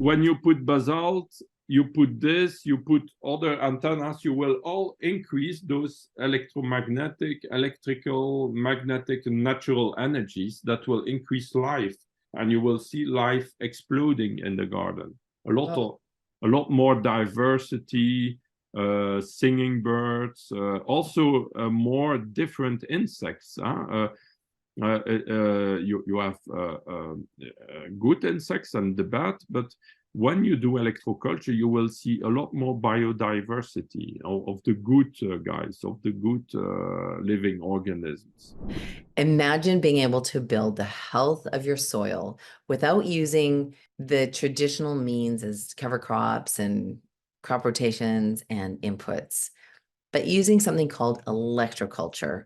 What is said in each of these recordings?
when you put basalt, you put this, you put other antennas, you will all increase those electromagnetic, electrical, magnetic, and natural energies that will increase life. And you will see life exploding in the garden. A lot more diversity, singing birds, also more different insects. You have good insects and the bad, but when you do electroculture, you will see a lot more biodiversity of the good guys, of the good living organisms. Imagine being able to build the health of your soil without using the traditional means as cover crops and crop rotations and inputs, but using something called electroculture.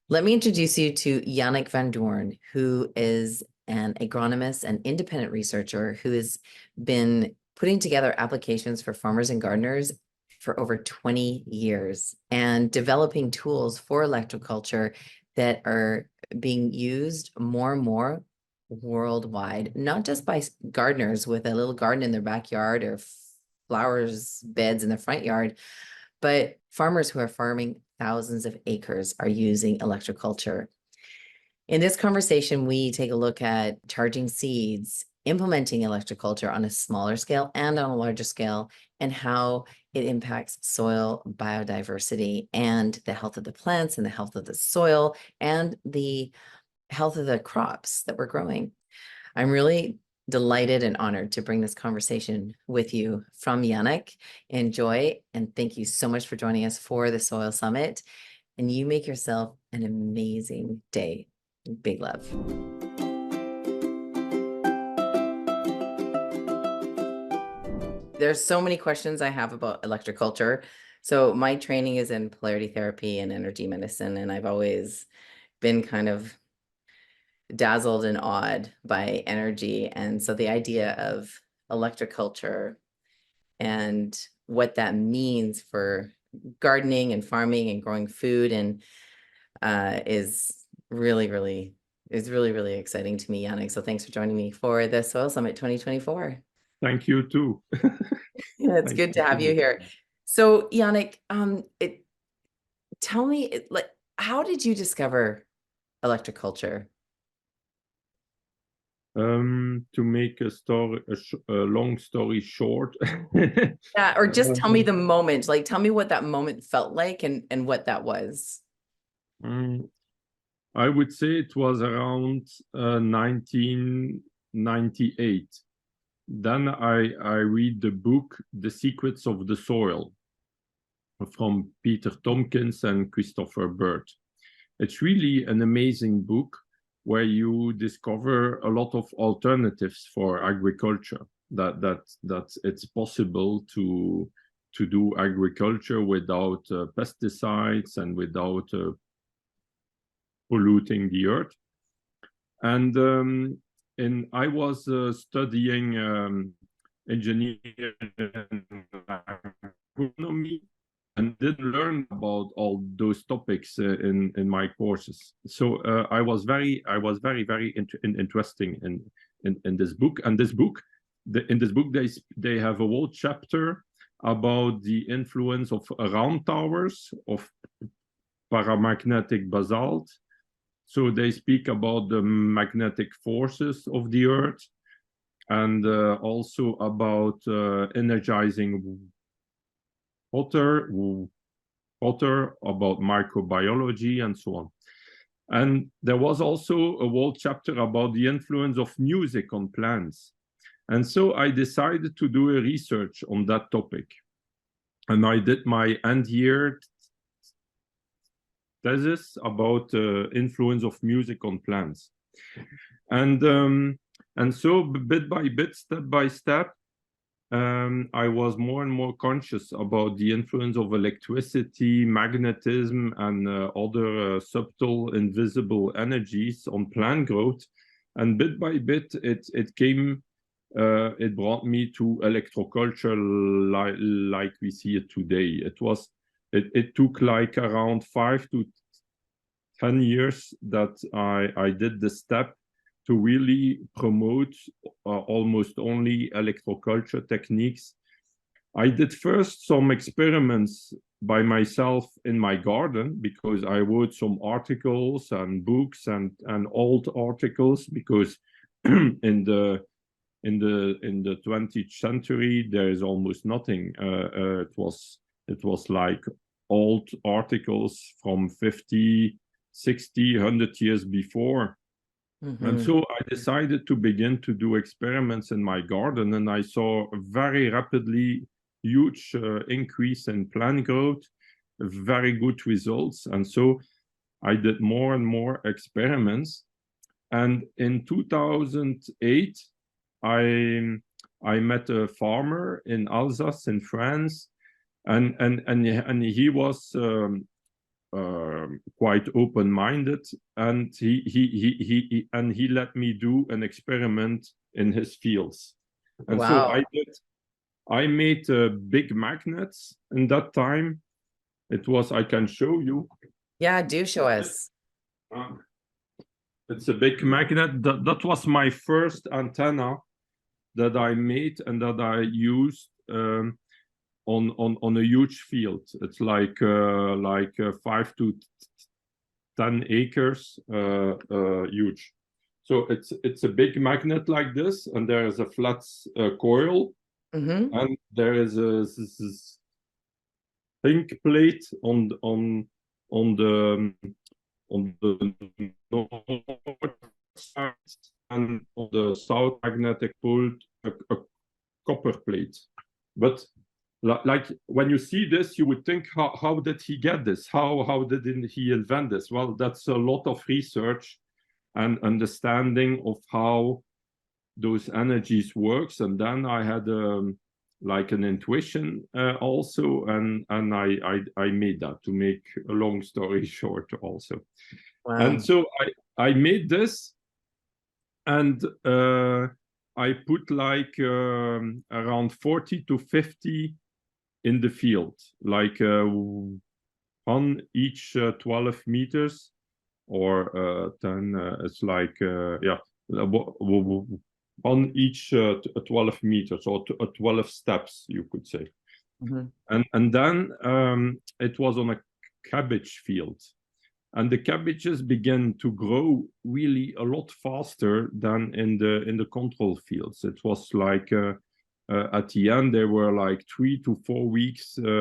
Let me introduce you to Yannick Van Doorne, who is an agronomist and independent researcher who has been putting together applications for farmers and gardeners for over 20 years and developing tools for electroculture that are being used more and more worldwide, not just by gardeners with a little garden in their backyard or flowers beds in their front yard, but farmers who are farming thousands of acres are using electroculture. In this conversation, we take a look at charging seeds, implementing electroculture on a smaller scale and on a larger scale, and how it impacts soil biodiversity and the health of the plants and the health of the soil and the health of the crops that we're growing. I'm really delighted and honored to bring this conversation with you from Yannick. Enjoy, and thank you so much for joining us for the Soil Summit. And you make yourself an amazing day. Big love. There's so many questions I have about electroculture. So my training is in polarity therapy and energy medicine, and I've always been kind of dazzled and awed by energy. And so the idea of electroculture and what that means for gardening and farming and growing food and is really exciting to me, Yannick. So thanks for joining me for the Soil Summit 2024. Thank you too. It's good to have you here. So Yannick, tell me, how did you discover electroculture? To make a long story short. Yeah, or just tell me the moment, like tell me what that moment felt like and what that was. I would say it was around 1998. Then I read the book, The Secrets of the Soil, from Peter Tompkins and Christopher Bird. It's really an amazing book where you discover a lot of alternatives for agriculture, that it's possible to do agriculture without pesticides and without polluting the earth. And I was studying engineering and agronomy, and didn't learn about all those topics in my courses. So I was very interesting in this book. And this book, in this book, they have a whole chapter about the influence of round towers of paramagnetic basalt. So they speak about the magnetic forces of the earth, and also about energizing water, about microbiology, and so on. And there was also a whole chapter about the influence of music on plants. And so I decided to do a research on that topic. And I did my end-year thesis about the influence of music on plants. And so bit by bit, step by step, I was more and more conscious about the influence of electricity, magnetism, and other subtle, invisible energies on plant growth. And bit by bit, it brought me to electroculture like we see it today. It took like around 5 to 10 years that I did the step to really promote almost only electroculture techniques. I did first some experiments by myself in my garden, because I wrote some articles and books and old articles, because in the 20th century there is almost nothing. It was like old articles from 50, 60, 100 years before. And so I decided to begin to do experiments in my garden, and I saw a very rapidly huge increase in plant growth, very good results. And so I did more and more experiments. And in 2008, I met a farmer in Alsace in France, and he was quite open-minded, and he let me do an experiment in his fields. And wow. so I made big magnets in that time. It was, I can show you. Yeah, do show us. It's a big magnet. That was my first antenna that I made and that I used on a huge field. It's like 5 to 10 acres, huge. So it's a big magnet like this, and there is a flat coil, and there is this zinc plate on the north side, and on the south magnetic pole a copper plate. But like when you see this, you would think, how did he get this? How did he invent this? Well, that's a lot of research and understanding of how those energies works. And then I had like an intuition also, and I made that, to make a long story short also. Wow. And so I made this, and I put like around 40 to 50 in the field, like on each 12 meters, or 10, it's like, yeah, on each 12 meters, or 12 steps, you could say. And then it was on a cabbage field. And the cabbages began to grow really a lot faster than in the control fields. It was like at the end, they were like 3 to 4 weeks. They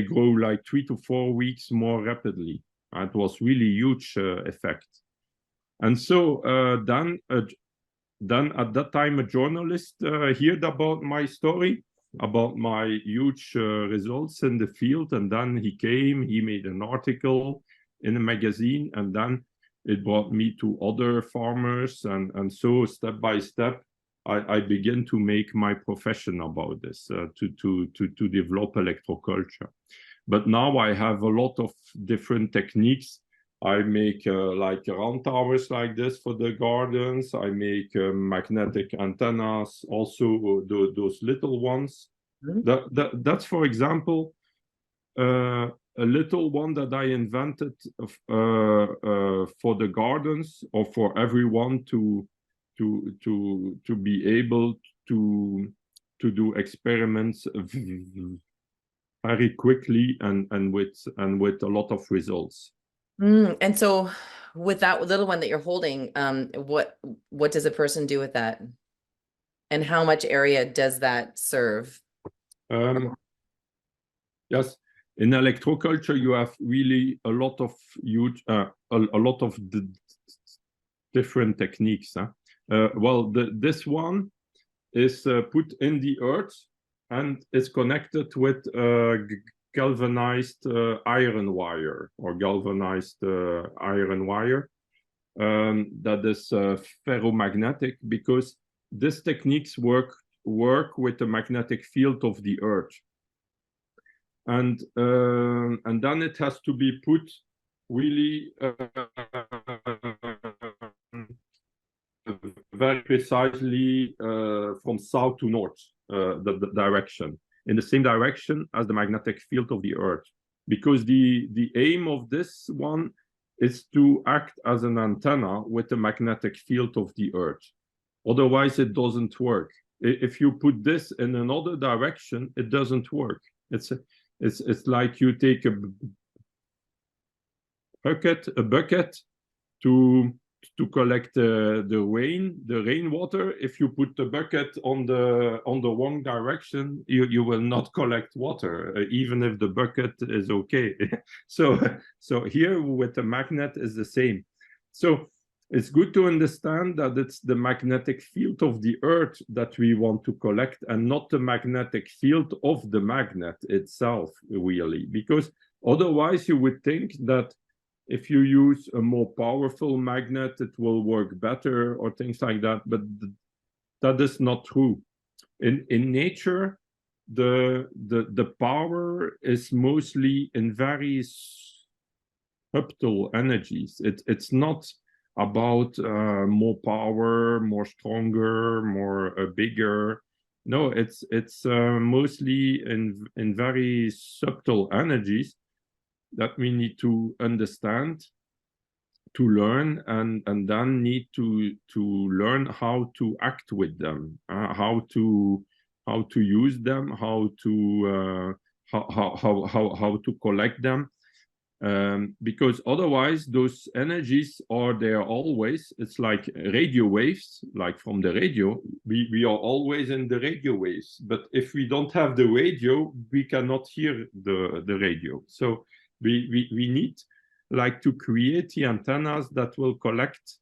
grow like 3 to 4 weeks more rapidly. It was really huge effect. And so then at that time, a journalist heard about my story, about my huge results in the field, and then he came, he made an article in a magazine, and then it brought me to other farmers, and so step by step I began to make my profession about this, to develop electroculture. But now I have a lot of different techniques. I make like round towers like this for the gardens. I make magnetic antennas, also those little ones. That's, for example, a little one that I invented for the gardens, or for everyone to be able to do experiments very quickly and with a lot of results. And so with that little one that you're holding, what does a person do with that? And how much area does that serve? Yes, in electroculture, you have really a lot of huge, a lot of different techniques. Well, this one is put in the earth and is connected with galvanized iron wire, or galvanized iron wire that is ferromagnetic, because these techniques work with the magnetic field of the earth. And then it has to be put really very precisely from south to north, the direction, in the same direction as the magnetic field of the earth. Because the aim of this one is to act as an antenna with the magnetic field of the Earth. Otherwise, it doesn't work. If you put this in another direction, it doesn't work. It's like you take a bucket to collect the rainwater. If you put the bucket on the wrong direction, you will not collect water, even if the bucket is okay. so here with the magnet is the same. So it's good to understand that it's the magnetic field of the Earth that we want to collect, and not the magnetic field of the magnet itself, really, because otherwise you would think that if you use a more powerful magnet, it will work better or things like that. But that is not true. In nature, the power is mostly in very subtle energies. It's not about more power, more stronger, more bigger. No, it's mostly in very subtle energies that we need to understand, to learn, and then need to learn how to act with them, how to use them, how to collect them, because otherwise those energies are there always. It's like radio waves, like from the radio. We are always in the radio waves, but if we don't have the radio, we cannot hear the radio. So we need like to create the antennas that will collect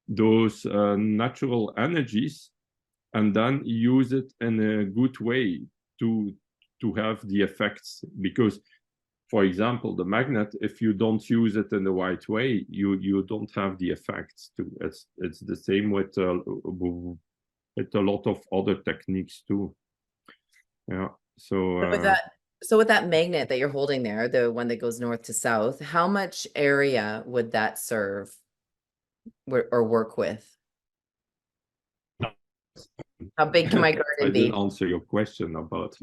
those natural energies and then use it in a good way to have the effects. Because, for example, the magnet, if you don't use it in the right way, you don't have the effects too. It's the same with a lot of other techniques too. Yeah. So with that magnet that you're holding there, the one that goes north to south, how much area would that serve or work with? How big can my garden be? I didn't answer your question about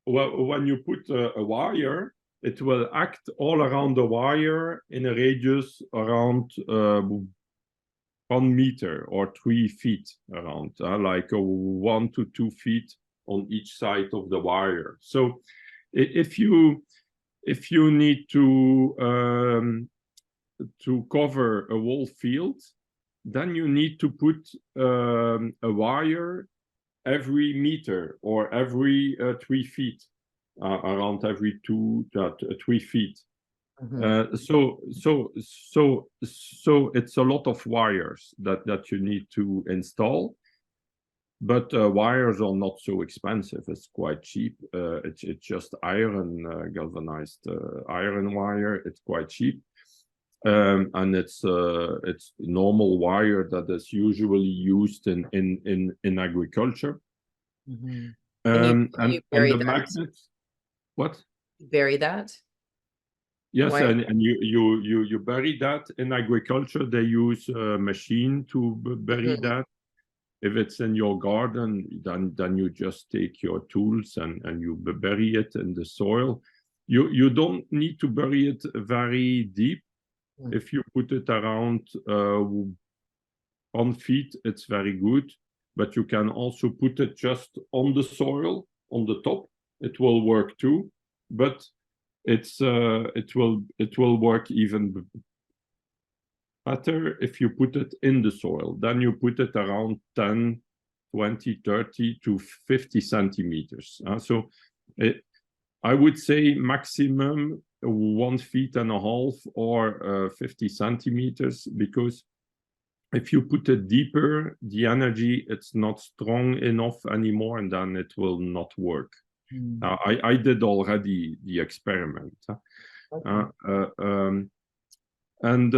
when you put a wire, it will act all around the wire in a radius around 1 meter or 3 feet around, like 1 to 2 feet on each side of the wire. So if you need to cover a whole field, then you need to put a wire every meter or every 3 feet, around every 2 to 3 feet. Mm-hmm. So it's a lot of wires that you need to install, but wires are not so expensive. It's quite cheap. It's just iron, galvanized iron wire. It's quite cheap. And it's normal wire that is usually used in agriculture. Mm-hmm. And the magnets. What? Bury that? Yes, and you bury that. In agriculture, they use a machine to bury mm-hmm. that. If it's in your garden, then you just take your tools and you bury it in the soil. You don't need to bury it very deep. Mm-hmm. If you put it around 1 feet, it's very good. But you can also put it just on the soil, on the top. It will work too. But it will work even better if you put it in the soil. Then you put it around 10, 20, 30 to 50 centimeters. So I would say maximum 1.5 feet or 50 centimeters, because if you put it deeper, the energy, it's not strong enough anymore, and then it will not work. I did already the experiment. Okay. And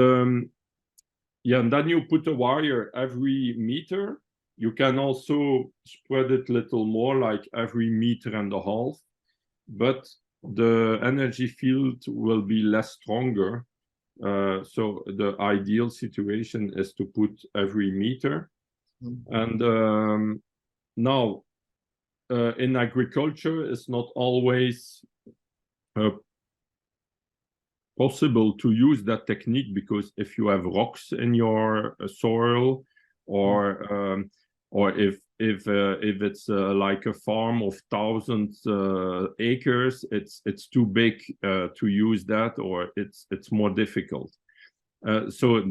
then you put a wire every meter. You can also spread it a little more, like every 1.5 meters, but the energy field will be less stronger. So the ideal situation is to put every meter. And now, in agriculture, it's not always possible to use that technique, because if you have rocks in your soil, or if it's like a farm of thousands acres, it's too big to use that, or it's more difficult. So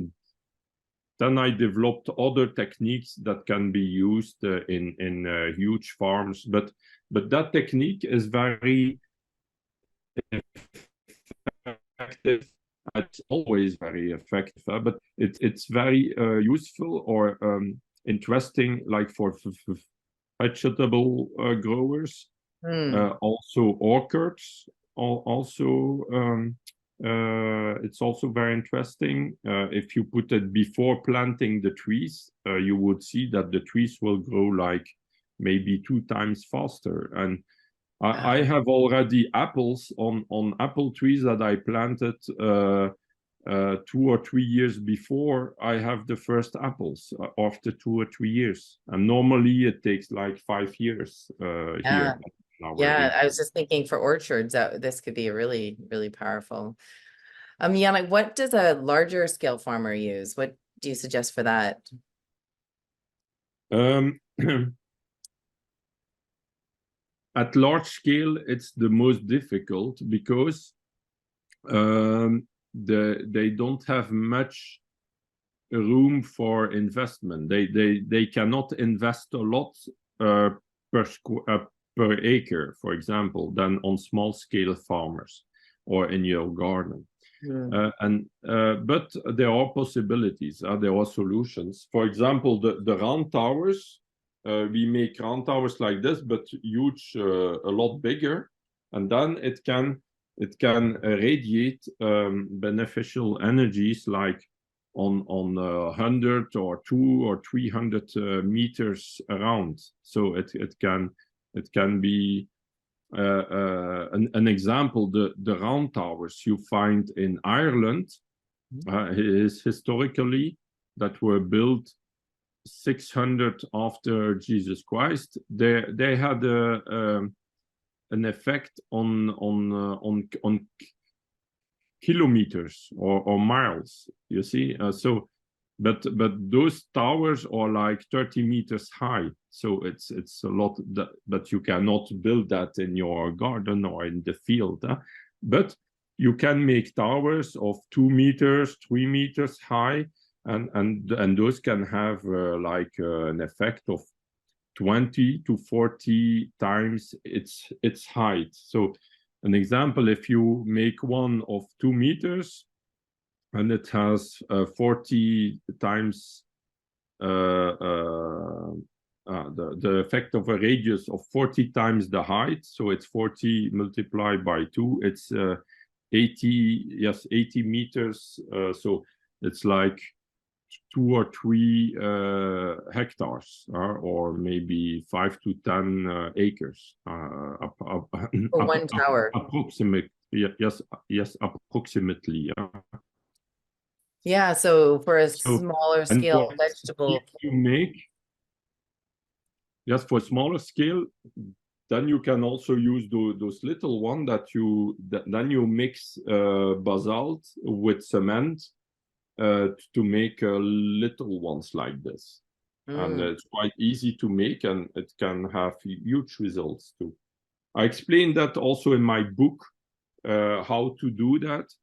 then I developed other techniques that can be used in huge farms, but that technique is very effective. It's always very effective, but it's very useful or interesting, like for vegetable growers, also orchards. Also, it's also very interesting. If you put it before planting the trees, you would see that the trees will grow like maybe 2 times faster. And I have already apples on apple trees that I planted 2 or 3 years before I have the first apples, after 2 or 3 years. And normally it takes like 5 years here. Yeah, I was just thinking for orchards, this could be really, really powerful. Yannick, what does a larger scale farmer use? What do you suggest for that? At large scale, it's the most difficult, because they don't have much room for investment. They cannot invest a lot per acre, for example, than on small scale farmers or in your garden. But there are possibilities. There are solutions. For example, the round towers. We make round towers like this, but huge, a lot bigger, and then it can radiate beneficial energies like on 100 or 200 or 300 meters around. So it can be an example. The round towers you find in Ireland is historically that were built 600 after Jesus Christ. They had an effect on kilometers or miles. You see, but those towers are like 30 meters high. So it's a lot, but you cannot build that in your garden or in the field. But you can make towers of 2 meters, 3 meters high. And those can have an effect of 20 to 40 times its height. So an example, if you make one of 2 meters and it has 40 times the effect of a radius of 40 times the height, so it's 40 multiplied by 2, it's 80 meters. So it's like 2 or 3 hectares, or maybe 5 to 10 acres. For one tower. Approximately, yes, approximately. Yeah, so for a smaller scale vegetable, you make, yes, for smaller scale, then you can also use those little ones then you mix basalt with cement to make little ones like this. And it's quite easy to make, and it can have huge results too. I explained that also in my book, how to do that,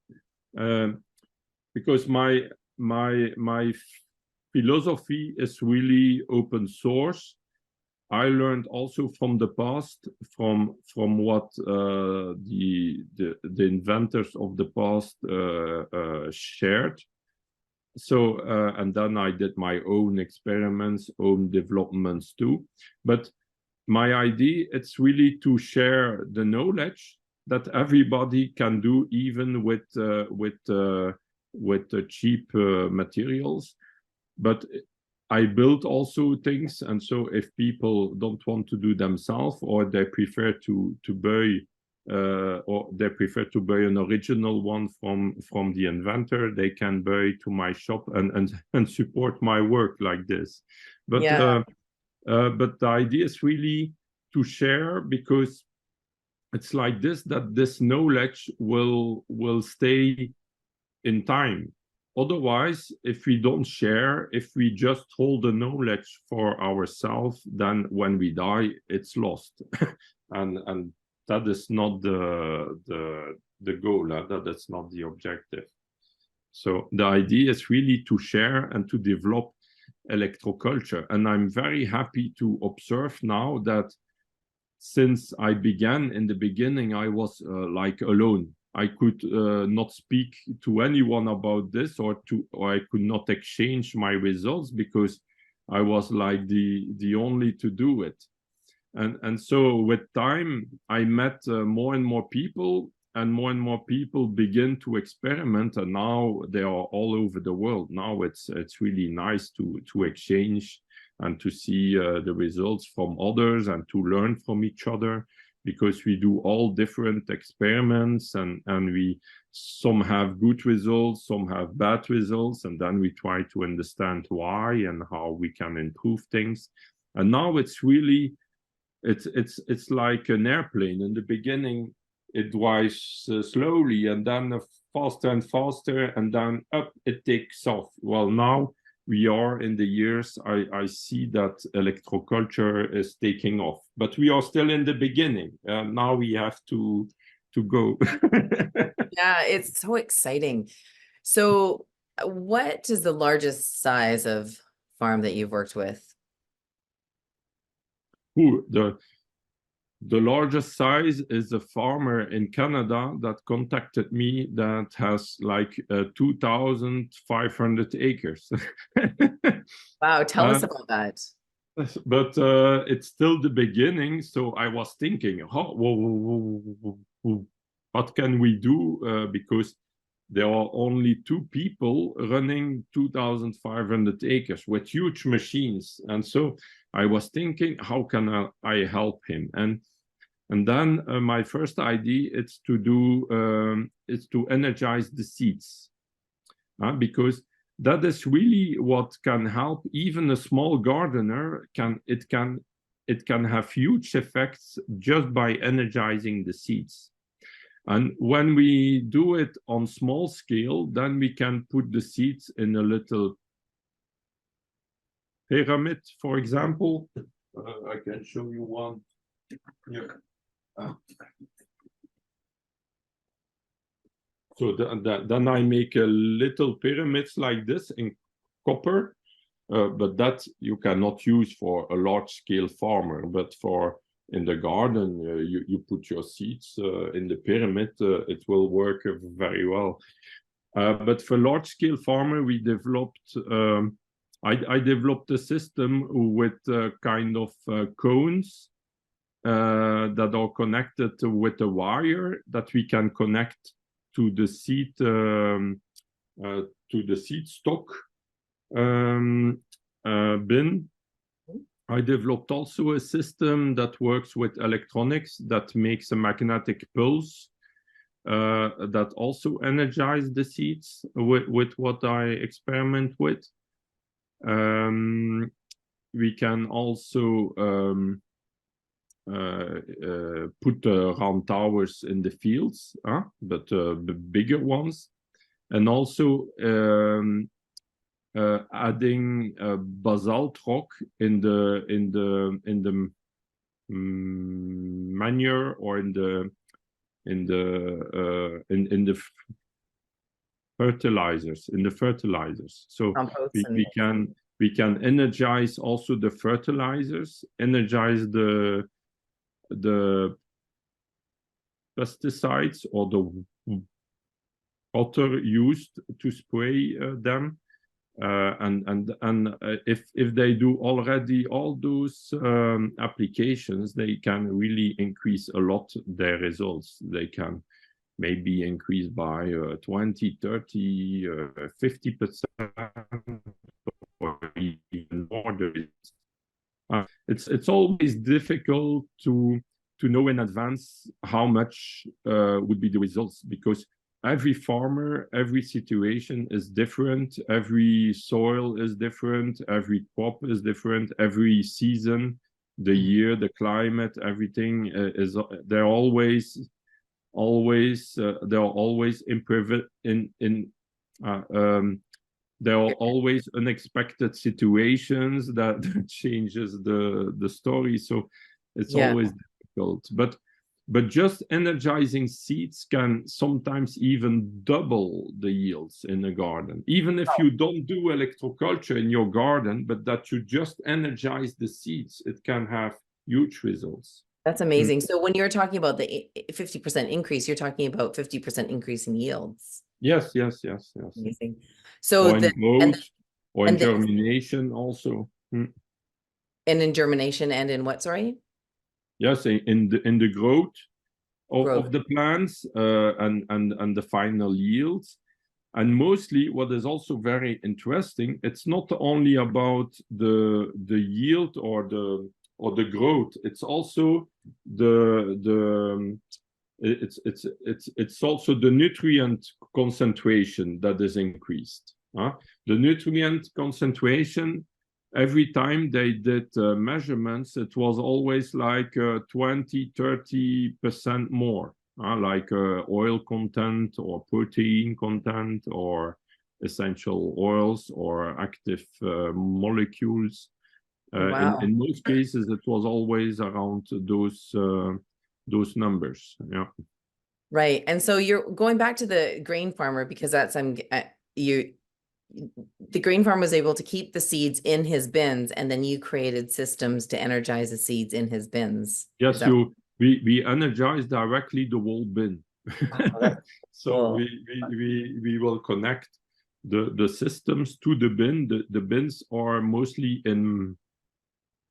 because my philosophy is really open source. I learned also from the past, from what the inventors of the past shared. So, and then I did my own experiments, own developments too. But my idea, it's really to share the knowledge that everybody can do, even with cheap materials. But I build also things, and so if people don't want to do themselves, or they prefer to buy an original one from the inventor, they can buy to my shop and support my work like this. But yeah. But the idea is really to share, because it's like this, that this knowledge will stay in time. Otherwise, if we don't share, if we just hold the knowledge for ourselves, then when we die, it's lost. and that is not the goal. That's not the objective. So the idea is really to share and to develop electroculture. And I'm very happy to observe now that since I began in the beginning, I was like alone. I could not speak to anyone about this, or I could not exchange my results because I was like the only to do it. And so with time, I met more and more people, and more people begin to experiment, and now they are all over the world. Now it's really nice to exchange and to see the results from others and to learn from each other, because we do all different experiments, and some have good results, some have bad results, and then we try to understand why and how we can improve things. And now it's really it's like an airplane. In the beginning, it drives slowly, and then faster and faster, and then up it takes off. Well, now we are in the years, I see that electroculture is taking off, but we are still in the beginning. Now we have to go. Yeah, it's so exciting. So what is the largest size of farm that you've worked with? Ooh, the largest size is a farmer in Canada that contacted me that has like 2,500 acres. Wow, tell us about that. But it's still the beginning, so I was thinking, what can we do? Because there are only 2 people running 2,500 acres with huge machines. And so I was thinking, how can I help him? And then my first idea is to energize the seeds, because that is really what can help. Even a small gardener it can have huge effects just by energizing the seeds. And when we do it on small scale, then we can put the seeds in a little pyramid, for example. I can show you one here. So then I make a little pyramids like this in copper, but that you cannot use for a large-scale farmer. But for in the garden, you put your seeds in the pyramid, it will work very well. But for large-scale farmer, we developed. I developed a system with kind of cones that are connected with a wire that we can connect to the seed stock bin. I developed also a system that works with electronics that makes a magnetic pulse that also energize the seeds with what I experiment with. We can also put round towers in the fields, but the bigger ones, and also adding basalt rock in the manure or in the fertilizers. So we can energize also the fertilizers, energize the pesticides or the water used to spray them, and if they do already all those applications, they can really increase a lot their results. They can maybe increase by 20, 30, 50%, or even more. It's always difficult to know in advance how much would be the results, because every farmer, every situation is different, every soil is different, every crop is different, every season the year, the climate, everything is they're always there are always there are always unexpected situations that changes the story. So it's always difficult. But just energizing seeds can sometimes even double the yields in a garden. Even if you don't do electroculture in your garden, but that you just energize the seeds, it can have huge results. That's amazing. So when you're talking about the 50% increase, you're talking about 50% increase in yields. Yes. Amazing. So or in growth, or in germination also. And in germination and in what, sorry? Yes, in the growth of the plants and the final yields. And mostly what is also very interesting, it's not only about the yield or the growth, it's also it's also the nutrient concentration that is increased. The nutrient concentration, every time they did measurements, it was always like 20-30% more, like oil content or protein content or essential oils or active molecules. Wow. In most cases, it was always around those numbers. Yeah. Right. And so you're going back to the grain farmer, because that's the grain farmer was able to keep the seeds in his bins, and then you created systems to energize the seeds in his bins. Yes, we energize directly the whole bin. So cool. we will connect the systems to the bin. The bins are mostly in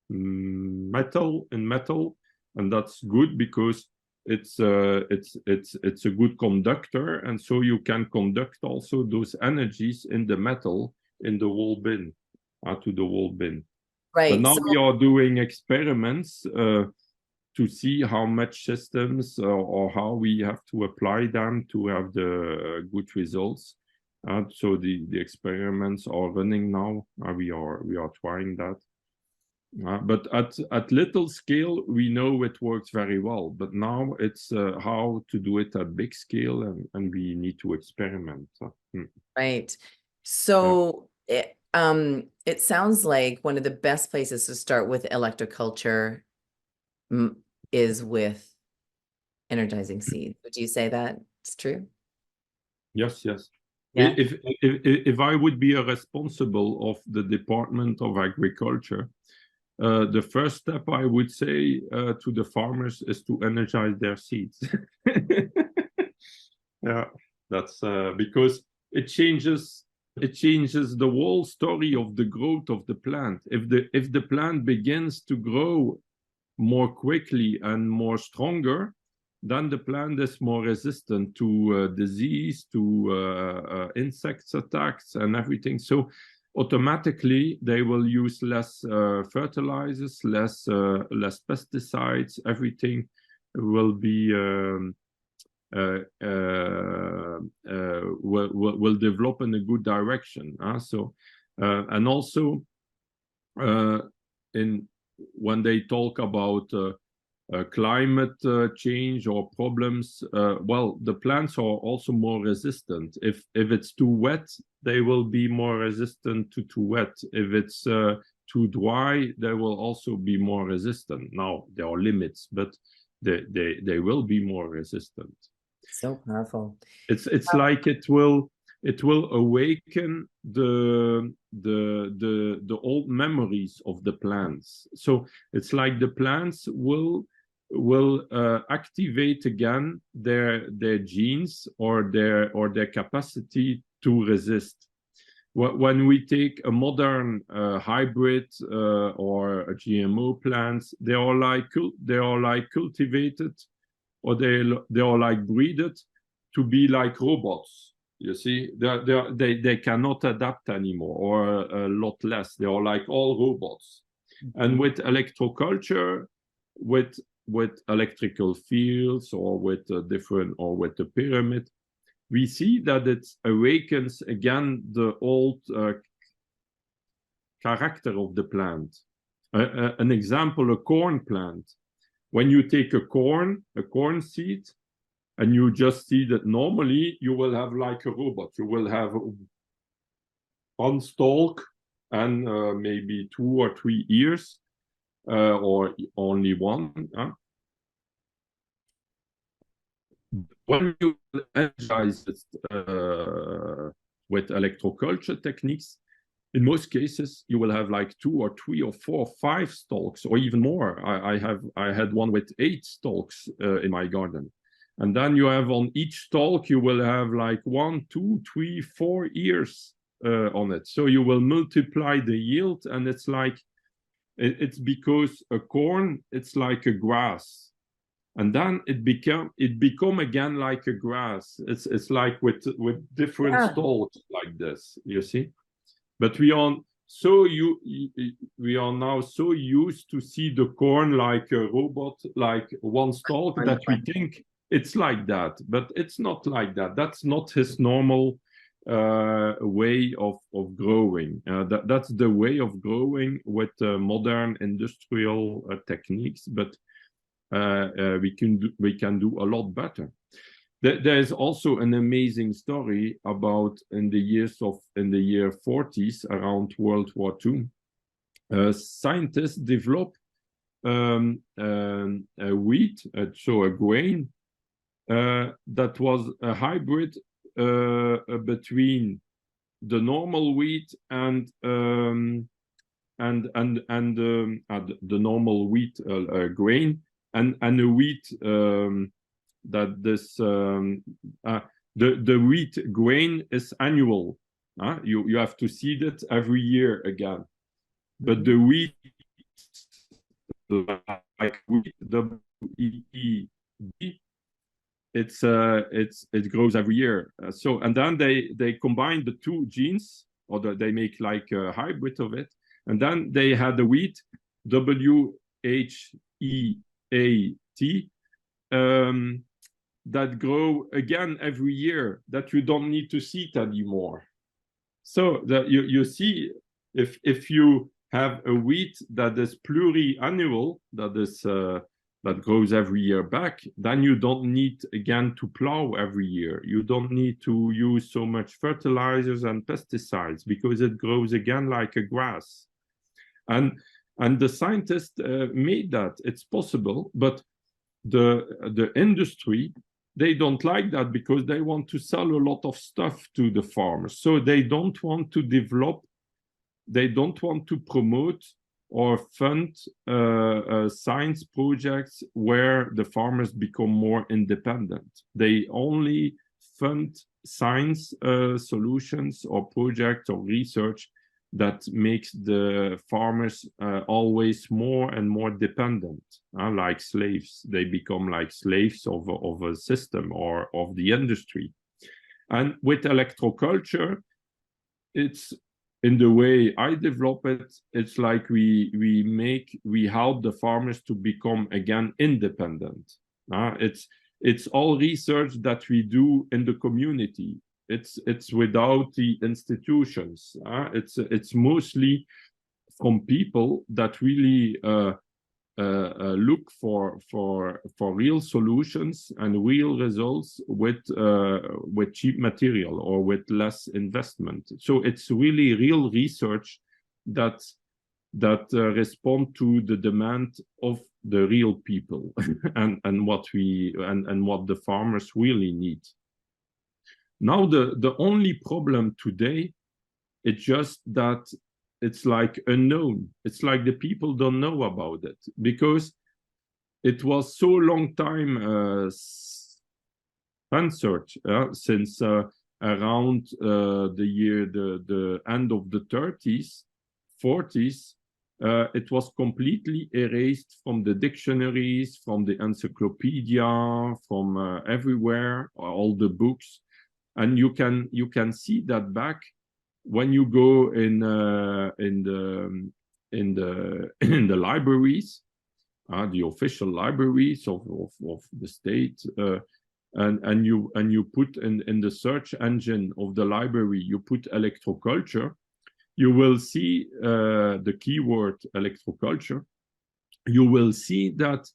metal, and that's good because it's a good conductor, and so you can conduct also those energies in the metal in the whole bin, to the whole bin. Right. But now we are doing experiments to see how much systems or how we have to apply them to have the good results. So the experiments are running now. We are trying that. But at little scale, we know it works very well. But now it's how to do it at big scale, and we need to experiment. Right. So it sounds like one of the best places to start with electroculture is with energizing seeds. Would you say that it's true? Yes. Yeah. If I would be a responsible of the Department of Agriculture, the first step I would say to the farmers is to energize their seeds. Yeah, that's because it changes the whole story of the growth of the plant. If the plant begins to grow more quickly and more stronger, then the plant is more resistant to disease, to insects attacks and everything. So automatically they will use less fertilizers, less pesticides. Everything will be will develop in a good direction. And also when they talk about climate change or problems, well, the plants are also more resistant. If it's too wet, they will be more resistant to too wet. If it's too dry, they will also be more resistant. Now there are limits, but they will be more resistant. So powerful. It's like it will awaken the old memories of the plants. So it's like the plants will activate again their genes or their capacity to resist. When we take a modern hybrid or a GMO plants, they are like cultivated, or they are like breeded to be like robots. You see, they cannot adapt anymore, or a lot less. They are like all robots. And with electroculture, with electrical fields, or with with the pyramid, we see that it awakens again the old character of the plant. An example, a corn plant. When you take a corn seed, and you just see that normally you will have like a robot. You will have one stalk and maybe 2 or 3 ears, or only one. When you energize it with electroculture techniques, in most cases you will have like 2 or 3 or 4 or 5 stalks, or even more. I had one with 8 stalks in my garden. And then you have on each stalk, you will have like 1, 2, 3, 4 ears on it. So you will multiply the yield, and it's like, it's because a corn, it's like a grass. And then it become again like a grass. It's like with different stalks like this, you see. But we are now so used to see the corn like a robot, like one stalk, that we think it's like that. But it's not like that. That's not his normal way of growing. That's the way of growing with modern industrial techniques. But we can do a lot better. There's also an amazing story about in the year 40s, around World War II. Scientists developed a wheat, so a grain that was a hybrid between the normal wheat and the normal wheat grain and a wheat that this the wheat grain is annual. You have to seed it every year again, but the wheat, like wheat, W-E-E-D, it grows every year. So, and then they combine the 2 genes, or they make like a hybrid of it, and then they had the wheat, W-H-E-A-T, that grow again every year, that you don't need to seed anymore. So that you see, if you have a wheat that is pluriannual, that grows every year back, then you don't need again to plow every year. You don't need to use so much fertilizers and pesticides, because it grows again like a grass. And the scientists made that. It's possible, but the industry, they don't like that, because they want to sell a lot of stuff to the farmers. So they don't want to develop, they don't want to promote or fund science projects where the farmers become more independent. They only fund science solutions or projects or research that makes the farmers always more and more dependent, like slaves. They become like slaves of a system or of the industry. And with electroculture, it's, in the way I develop it, it's like we help the farmers to become again independent. It's all research that we do in the community. It's without the institutions. It's mostly from people that really look for real solutions and real results with cheap material or with less investment. So it's really real research that respond to the demand of the real people and what the farmers really need. Now the only problem today, it's just that it's like unknown. It's like the people don't know about it, because it was so long time censored since around the end of the 30s, 40s. It was completely erased from the dictionaries, from the encyclopedia, from everywhere, all the books, and you can see that back when you go in the libraries, the official libraries of the state, and you put in the search engine of the library, you put electroculture, you will see the keyword electroculture. You will see that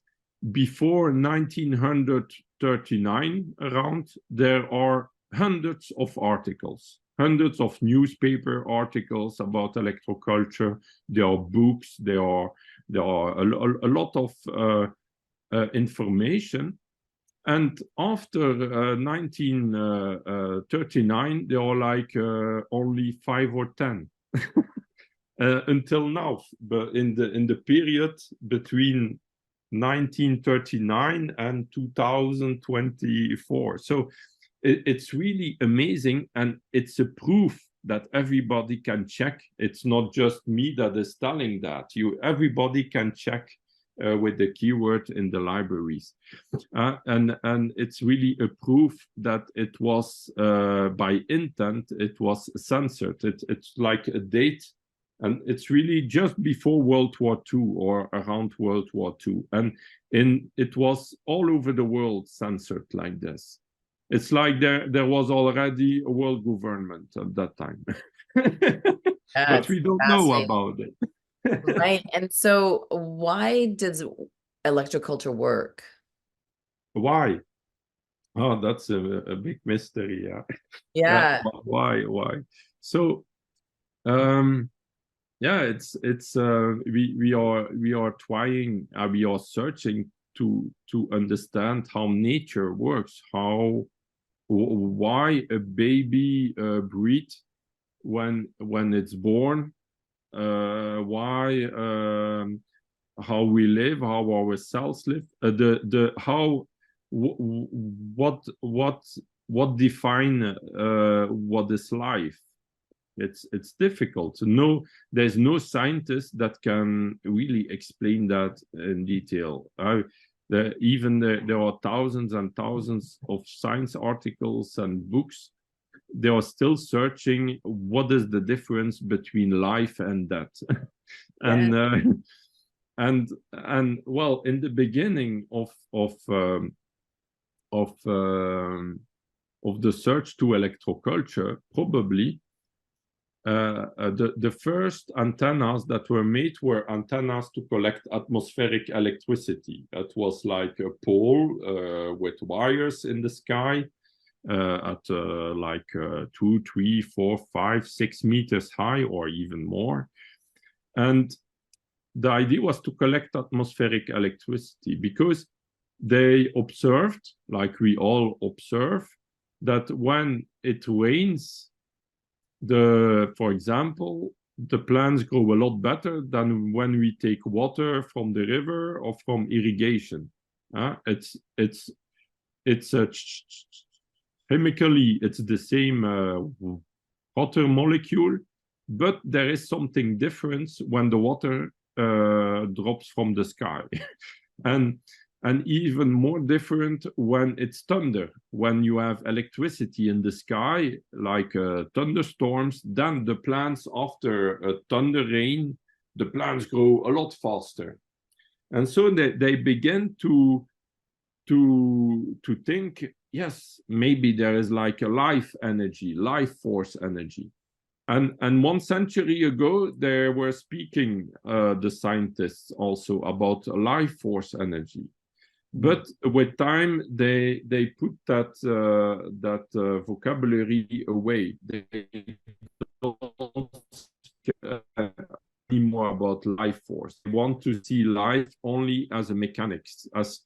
before 1939 around, there are hundreds of articles, hundreds of newspaper articles about electroculture. There are books, there are a lot of information. And after 1939, there are like only 5 or 10 until now. But in the period between 1939 and 2024. So it's really amazing, and it's a proof that everybody can check. It's not just me that is telling that. Everybody can check with the keyword in the libraries. And it's really a proof that it was by intent, it was censored. It's like a date, and it's really just before World War II or around World War II. And it was all over the world censored like this. It's like there was already a world government at that time. But we don't know about it. Right. And so why does electroculture work? Why? Oh, that's a big mystery. Yeah. Yeah. Why? So, yeah, we are trying, we are searching to understand how nature works, why a baby breathes when it's born, why how we live, how our cells live, what define what is life. It's difficult. No, there's no scientist that can really explain that in detail. There are thousands and thousands of science articles and books. They are still searching what is the difference between life and death. And well, in the beginning of the search to electroculture, probably the first antennas that were made were antennas to collect atmospheric electricity. It was like a pole with wires in the sky at like 2, 3, 4, 5, 6 meters high, or even more. And the idea was to collect atmospheric electricity because they observed, like we all observe, that when it rains, for example, the plants grow a lot better than when we take water from the river or from irrigation. It's chemically, it's the same water molecule, but there is something different when the water drops from the sky. And even more different when it's thunder. When you have electricity in the sky, like thunderstorms, then the plants, after a thunder rain, the plants grow a lot faster. And so they begin to think, yes, maybe there is like a life energy, life force energy. And 1 century ago, they were speaking, the scientists also, about life force energy. But with time, they put that vocabulary away. They don't anymore about life force. They want to see life only as a mechanics, as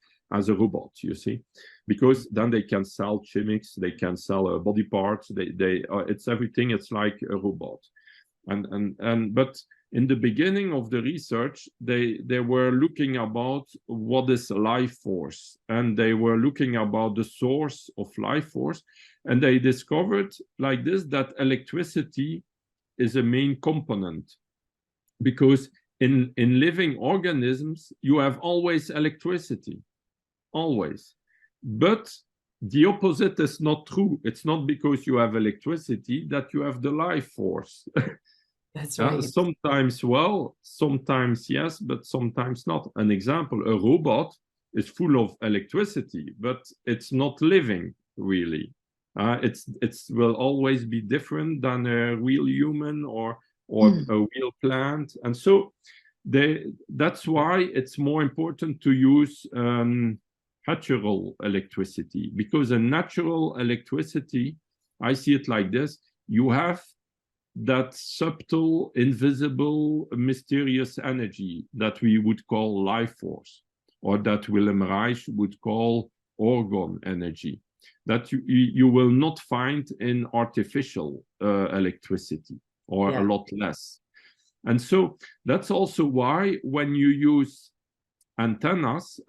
a robot, you see, because then they can sell chemics, they can sell body parts. It's everything. It's like a robot. But in the beginning of the research, they were looking about what is life force, and they were looking about the source of life force, and they discovered like this, that electricity is a main component, because in living organisms you have always electricity, always. But the opposite is not true. It's not because you have electricity that you have the life force. That's right. Sometimes well, sometimes yes, but sometimes not. An example, a robot is full of electricity, but it's not living, really. It will always be different than a real human or or a wheel plant. And so that's why it's more important to use natural electricity, because a natural electricity, I see it like this: you have that subtle, invisible, mysterious energy that we would call life force, or that Willem Reich would call orgone energy, that you will not find in artificial electricity, or a lot less. And so that's also why when you use antennas,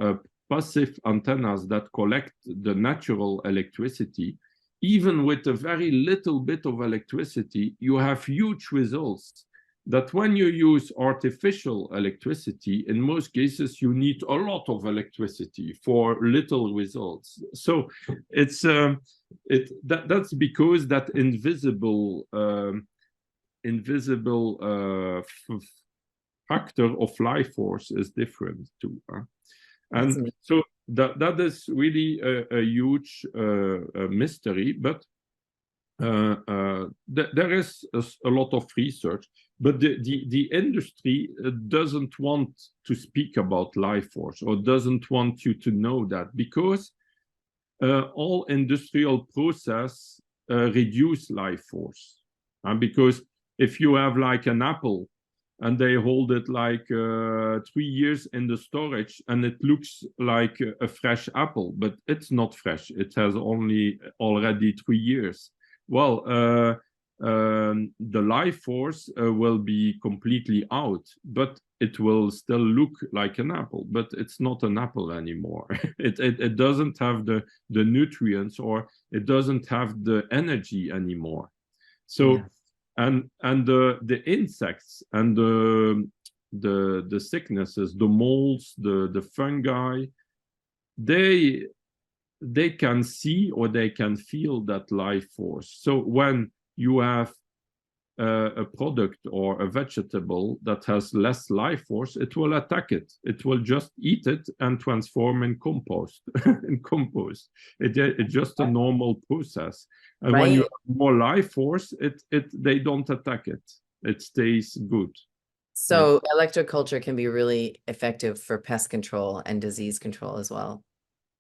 passive antennas that collect the natural electricity, even with a very little bit of electricity, you have huge results. That when you use artificial electricity, in most cases, you need a lot of electricity for little results. So it's that's because that invisible factor of life force is different too. And so that is really a huge mystery, but there is a lot of research, but the industry doesn't want to speak about life force, or doesn't want you to know that, because all industrial process reduce life force. And because if you have like an apple, and they hold it like 3 years in the storage, and it looks like a fresh apple, but it's not fresh. It has already 3 years. Well, the life force will be completely out, but it will still look like an apple, but it's not an apple anymore. It doesn't have the nutrients, or it doesn't have the energy anymore. So, and the insects and the sicknesses, the molds, the fungi, they can see, or they can feel that life force. So when you have a product or a vegetable that has less life force, it will attack it. It will just eat it and transform in compost. It's just a normal process. And when you have more life force, they don't attack it. It stays good. So electroculture can be really effective for pest control and disease control as well.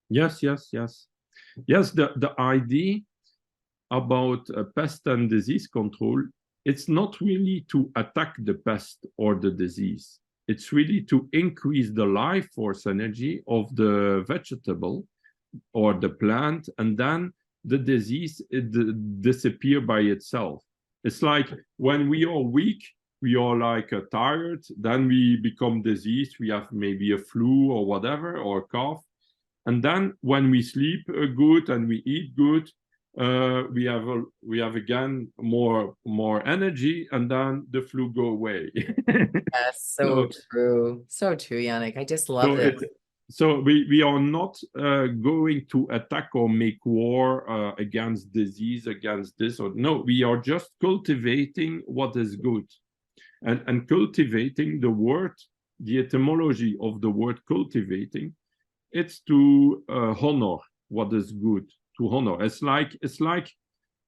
Yes. The idea about pest and disease control, it's not really to attack the pest or the disease. It's really to increase the life force energy of the vegetable or the plant, and then the disease disappear by itself. It's like when we are weak, we are like tired, then we become diseased, we have maybe a flu or whatever, or a cough. And then when we sleep good and we eat good, we have again more energy, and then the flu go away. That's so true. So true, Yannick. I just love it. So we are not going to attack or make war against disease, against this or no. We are just cultivating what is good, and cultivating, the word, the etymology of the word cultivating, it's to honor what is good. To honor. It's like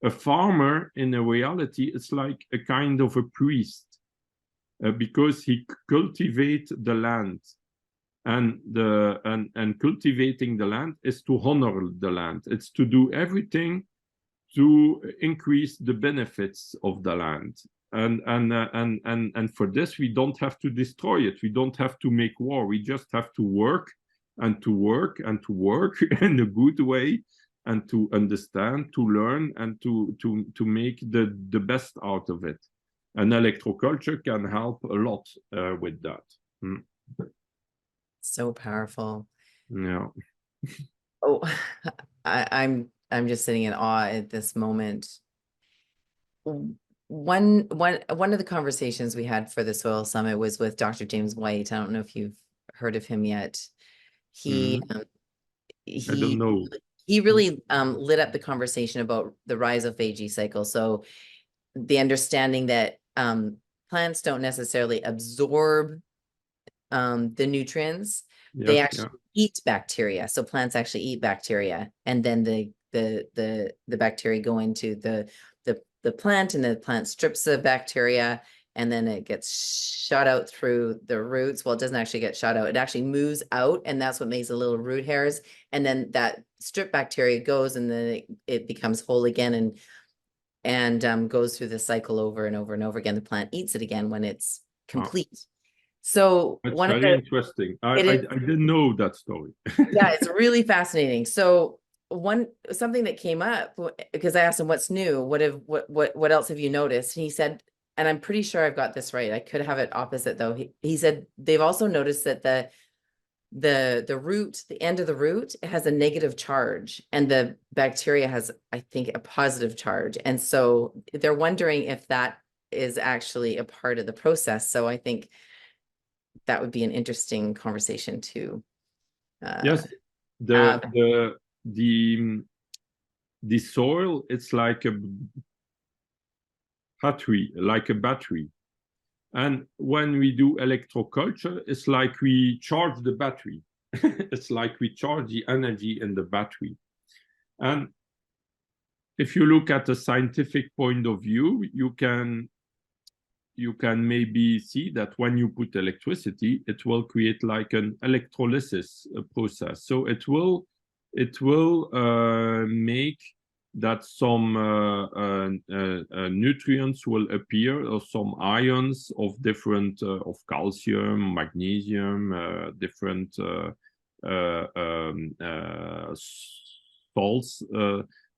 a farmer. In a reality, it's like a kind of a priest, because he cultivates the land, and cultivating the land is to honor the land. It's to do everything to increase the benefits of the land. And for this, we don't have to destroy it. We don't have to make war. We just have to work and to work and to work in a good way, and to understand, to learn, and to make the best out of it. And electroculture can help a lot with that. So powerful. Yeah. Oh, I'm just sitting in awe at this moment. One of the conversations we had for the Soil Summit was with Dr. James White. I don't know if you've heard of him yet. He I don't know. He really lit up the conversation about the rhizophage cycle. So the understanding that plants don't necessarily absorb the nutrients. They actually eat bacteria. So plants actually eat bacteria, and then the bacteria go into the plant, and the plant strips the bacteria and then it gets shot out through the roots. Well, it doesn't actually get shot out. It actually moves out, and that's what makes the little root hairs. And then that strip bacteria goes, and then it becomes whole again, and goes through the cycle over and over and over again. The plant eats it again when it's complete. So That's one of very the interesting. I didn't know that story. yeah, it's really fascinating. So something that came up, because I asked him what's new, what else have you noticed? And he said, and I'm pretty sure I've got this right, I could have it opposite though. He said they've also noticed that the root, the end of the root has a negative charge, and the bacteria has, I think, a positive charge. And so they're wondering if that is actually a part of the process. So I think that would be an interesting conversation to Yes, have. the soil, it's like a battery. And when we do electroculture, it's like we charge the battery. It's like we charge the energy in the battery. And if you look at a scientific point of view, you can maybe see that when you put electricity, it will create like an electrolysis process. So it will make that some nutrients will appear, or some ions of different of calcium, magnesium, different salts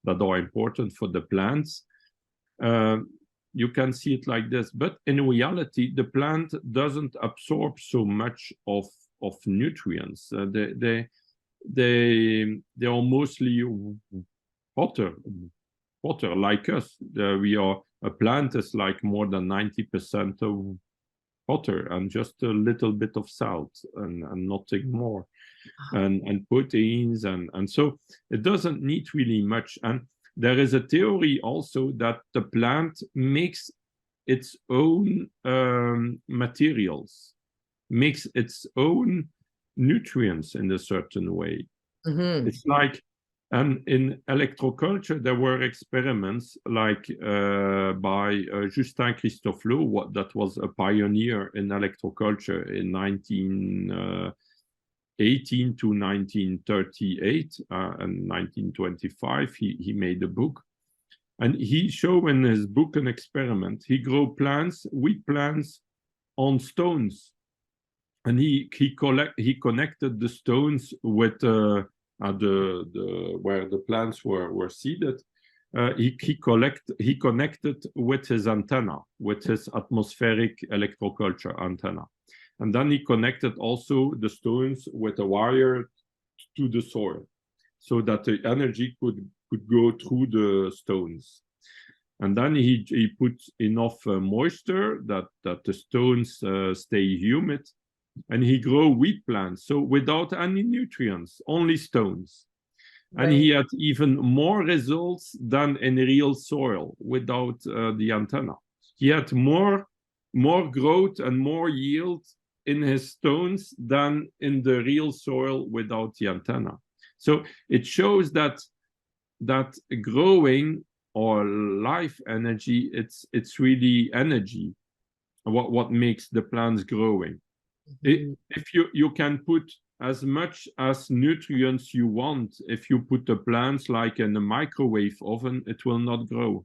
that are important for the plants. You can see it like this, but in reality, the plant doesn't absorb so much of nutrients. They are mostly water like us. A plant is like more than 90% of water and just a little bit of salt and nothing more, and proteins, and so it doesn't need really much. And there is a theory also that the plant makes its own materials, makes its own nutrients in a certain way. Mm-hmm. It's like, and in electroculture, there were experiments like by Justin Christophe-Lot, that was a pioneer in electroculture in 1918 to 1938, and 1925 he made a book, and he showed in his book an experiment. He grew plants, wheat plants, on stones, and he connected the stones with where the plants were seeded. He connected with his antenna, with his atmospheric electroculture antenna. And then he connected also the stones with a wire to the soil, so that the energy could go through the stones. And then he put enough moisture that the stones stay humid, and he grew wheat plants, so without any nutrients, only stones. Right. And he had even more results than in real soil without the antenna. He had more growth and more yield in his stones than in the real soil without the antenna. So it shows that growing or life energy, it's really energy, what makes the plants growing. Mm-hmm. If you can put as much as nutrients you want, if you put the plants like in a microwave oven, it will not grow.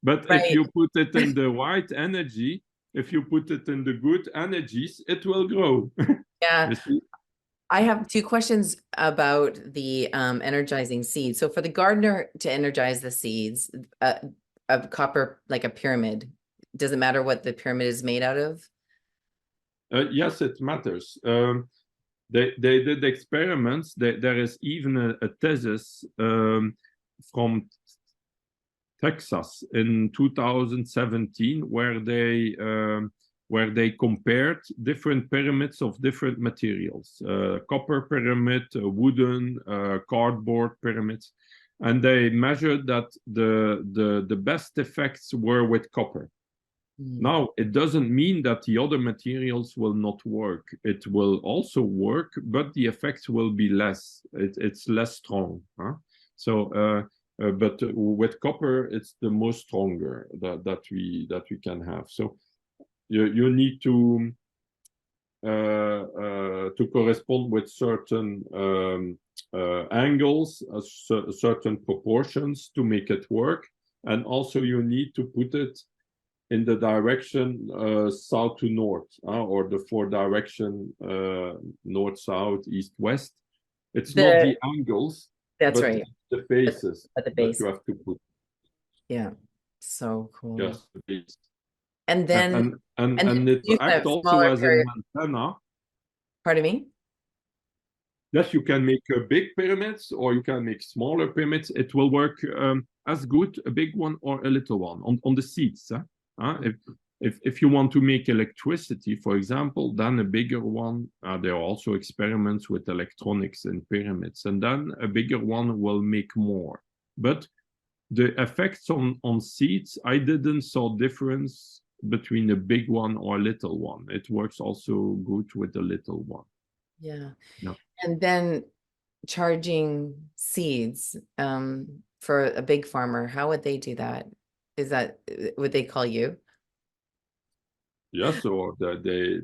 But right. If you put it in the right energy, if you put it in the good energies, it will grow. Yeah. I have two questions about the energizing seeds. So for the gardener to energize the seeds, of copper, like a pyramid, does it matter what the pyramid is made out of? Yes, it matters. They did experiments. There is even a thesis from Texas in 2017 where they compared different pyramids of different materials, copper pyramid, wooden, cardboard pyramids, and they measured that the best effects were with copper. Now, it doesn't mean that the other materials will not work. It will also work, but the effects will be less. It's less strong. Huh? So but with copper, it's the most stronger that we can have. So you need to correspond with certain angles, certain proportions to make it work, and also you need to put it in the direction south to north, or the four direction north, south, east, west. It's not the angles, that's but right, the faces at the that base. you have to put. Yeah, so cool. Yes, the base. And then and it acts also as an antenna. Pardon me? Yes, you can make big pyramids or you can make smaller pyramids. It will work as good, a big one or a little one on the seats. If you want to make electricity, for example, then a bigger one. There are also experiments with electronics in pyramids, and then a bigger one will make more. But the effects on seats, I didn't saw difference between a big one or a little one. It works also good with a little one. Yeah. Yeah. And then charging seeds for a big farmer, how would they do that? Would they call you? Yes, or they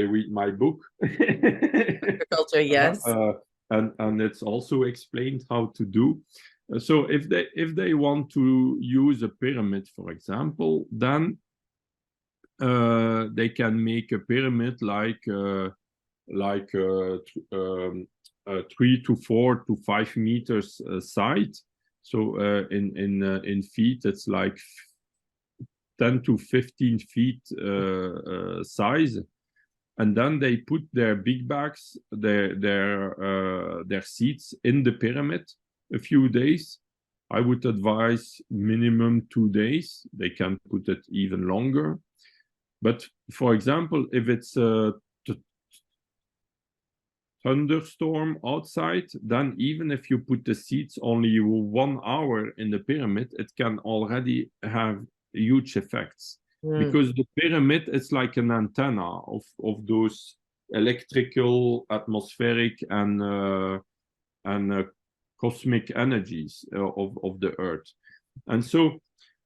read my book. Agriculture, yes. And it's also explained how to do. So if they want to use a pyramid, for example, then they can make a pyramid like 3 to 4 to 5 meters side. So in feet, it's like 10 to 15 feet size, and then they put their big bags, their seats in the pyramid a few days. I would advise minimum 2 days. They can put it even longer. But for example, if it's a thunderstorm outside, then even if you put the seats only 1 hour in the pyramid, it can already have huge effects. Because the pyramid is like an antenna of those electrical, atmospheric, and cosmic energies of the Earth. And so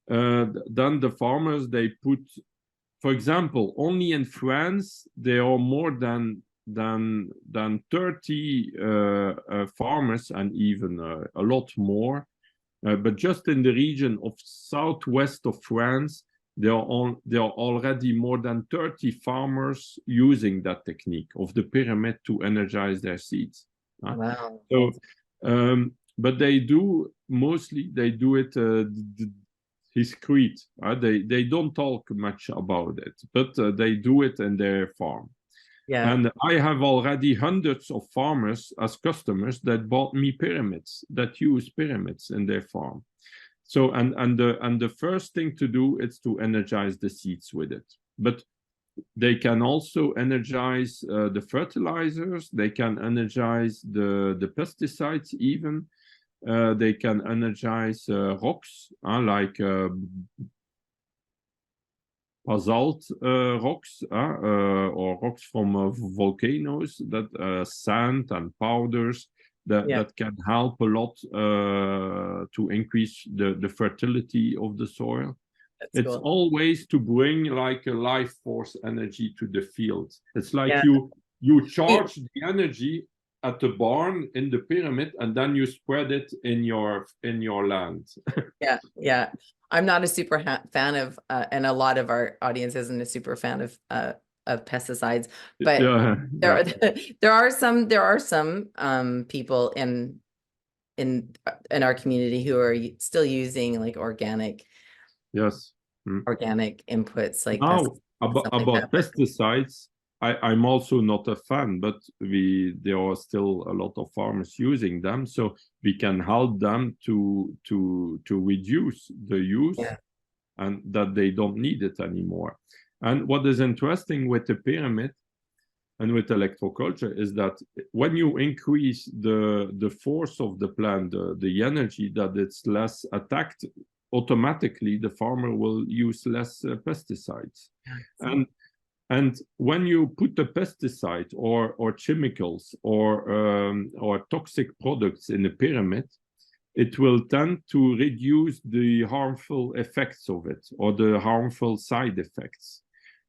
then the farmers, they put, for example, only in France, there are more than 30 farmers, and even a lot more. But just in the region of southwest of France, there are already more than 30 farmers using that technique of the pyramid to energize their seeds. Wow. So, but they do it discreet. They don't talk much about it, but they do it in their farm. Yeah. And I have already hundreds of farmers as customers that bought me pyramids, that use pyramids in their farm. So and the first thing to do is to energize the seeds with it. But they can also energize the fertilizers. They can energize the pesticides even. They can energize rocks like basalt rocks or rocks from volcanoes, that sand and powders that can help a lot to increase the fertility of the soil. That's it's cool. Always to bring like a life force energy to the field. It's like you charge the energy at the barn in the pyramid, and then you spread it in your land. Yeah. I'm not a super fan of, and a lot of our audience isn't a super fan of pesticides, but there are some people in our community who are still using like organic inputs like about pesticides. I'm also not a fan, but there are still a lot of farmers using them, so we can help them to reduce the use and that they don't need it anymore. And what is interesting with the pyramid and with electroculture is that when you increase the force of the plant, the energy, that it's less attacked, automatically the farmer will use less pesticides. And when you put the pesticide or chemicals or toxic products in the pyramid, it will tend to reduce the harmful effects of it or the harmful side effects.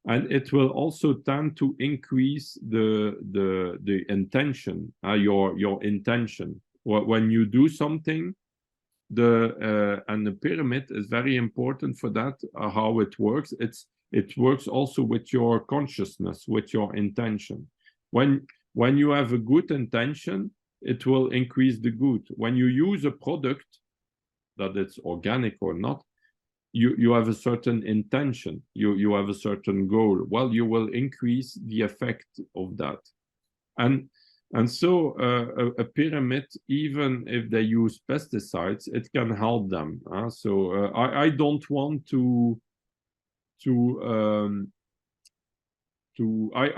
And it will also tend to increase the intention, your intention. When you do something, and the pyramid is very important for that, how it works. It works also with your consciousness, with your intention. When you have a good intention, it will increase the good. When you use a product, that it's organic or not, you have a certain intention, you have a certain goal. Well, you will increase the effect of that. And so a pyramid, even if they use pesticides, it can help them. So I don't want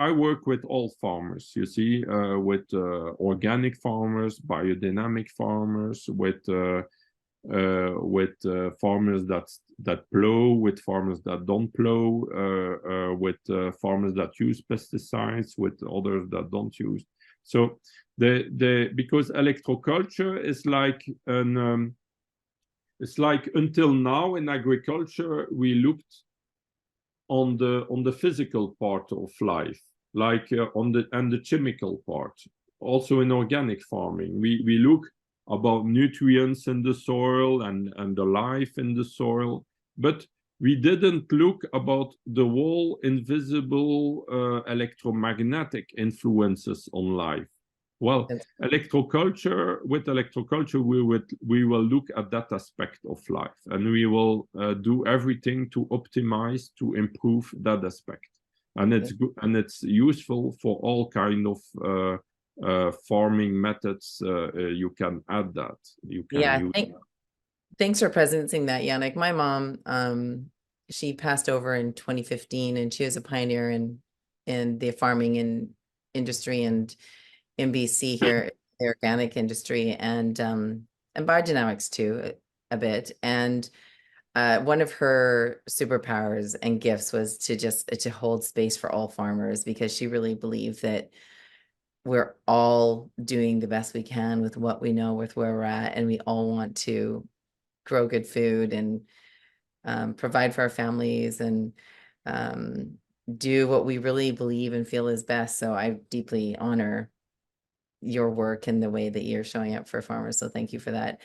I work with all farmers, you see, with organic farmers, biodynamic farmers, with farmers that plow, with farmers that don't plow, with farmers that use pesticides, with others that don't use. So because electroculture is like it's like until now in agriculture we looked on the physical part of life, like on the chemical part. Also in organic farming, we look about nutrients in the soil and the life in the soil, but we didn't look about the whole invisible electromagnetic influences on life. Well, with electroculture, we will look at that aspect of life, and we will do everything to optimize, to improve that aspect. And it's good, and it's useful for all kind of farming methods. You can add that. You can use that. Thanks for presenting that, Yannick. My mom, she passed over in 2015, and she was a pioneer in the farming industry and in BC here, the organic industry, and biodynamics too, a bit. And one of her superpowers and gifts was to hold space for all farmers, because she really believed that we're all doing the best we can with what we know, with where we're at, and we all want to grow good food and provide for our families and do what we really believe and feel is best. So I deeply honor your work and the way that you're showing up for farmers. So thank you for that.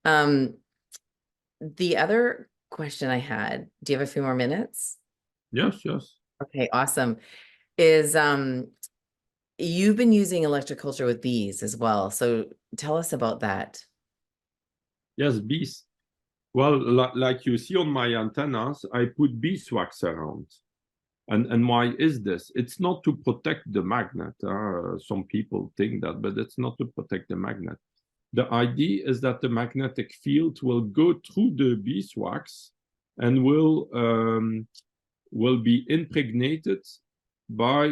The other question I had, do you have a few more minutes? Yes. Okay, awesome. Is you've been using electroculture with bees as well. So tell us about that. Yes, bees. Well, like you see on my antennas, I put beeswax around. And why is this? It's not to protect the magnet. Some people think that, but it's not to protect the magnet. The idea is that the magnetic field will go through the beeswax and will be impregnated by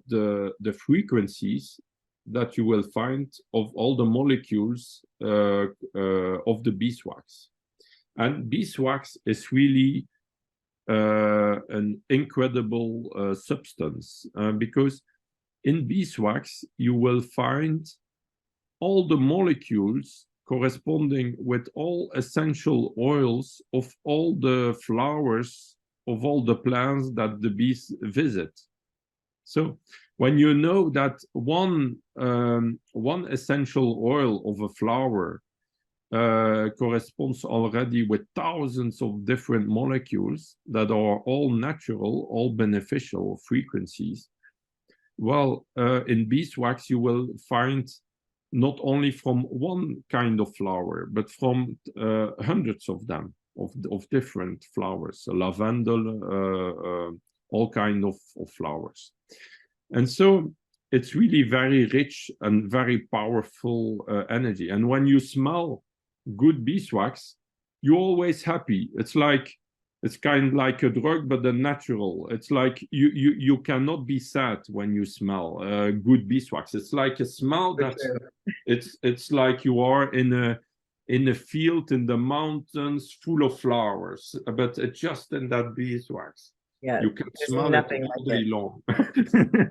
the frequencies that you will find of all the molecules of the beeswax. And beeswax is really an incredible substance, because in beeswax you will find all the molecules corresponding with all essential oils of all the flowers of all the plants that the bees visit. So when you know that one essential oil of a flower corresponds already with thousands of different molecules that are all natural, all beneficial frequencies, well, in beeswax you will find not only from one kind of flower, but from hundreds of them, of different flowers, lavender, all kind of flowers. And so it's really very rich and very powerful energy. And when you smell good beeswax, you're always happy. It's kind of like a drug, but the natural. It's like you cannot be sad when you smell good beeswax. It's like a smell that it's like you are in a field in the mountains full of flowers, but it's just in that beeswax. Yeah, You can there's smell it nothing all like day it. long.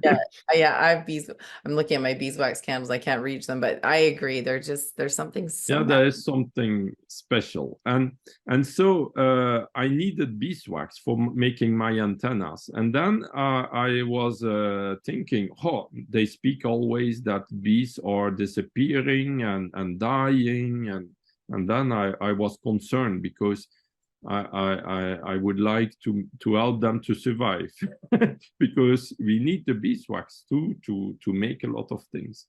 Yeah, yeah, I have bees. I'm looking at my beeswax candles. I can't reach them, but I agree. There's something so Yeah, there is something special, and so I needed beeswax for making my antennas, and then I was thinking, oh, they speak always that bees are disappearing and dying, and then I was concerned because I would like to help them to survive because we need the beeswax too to make a lot of things,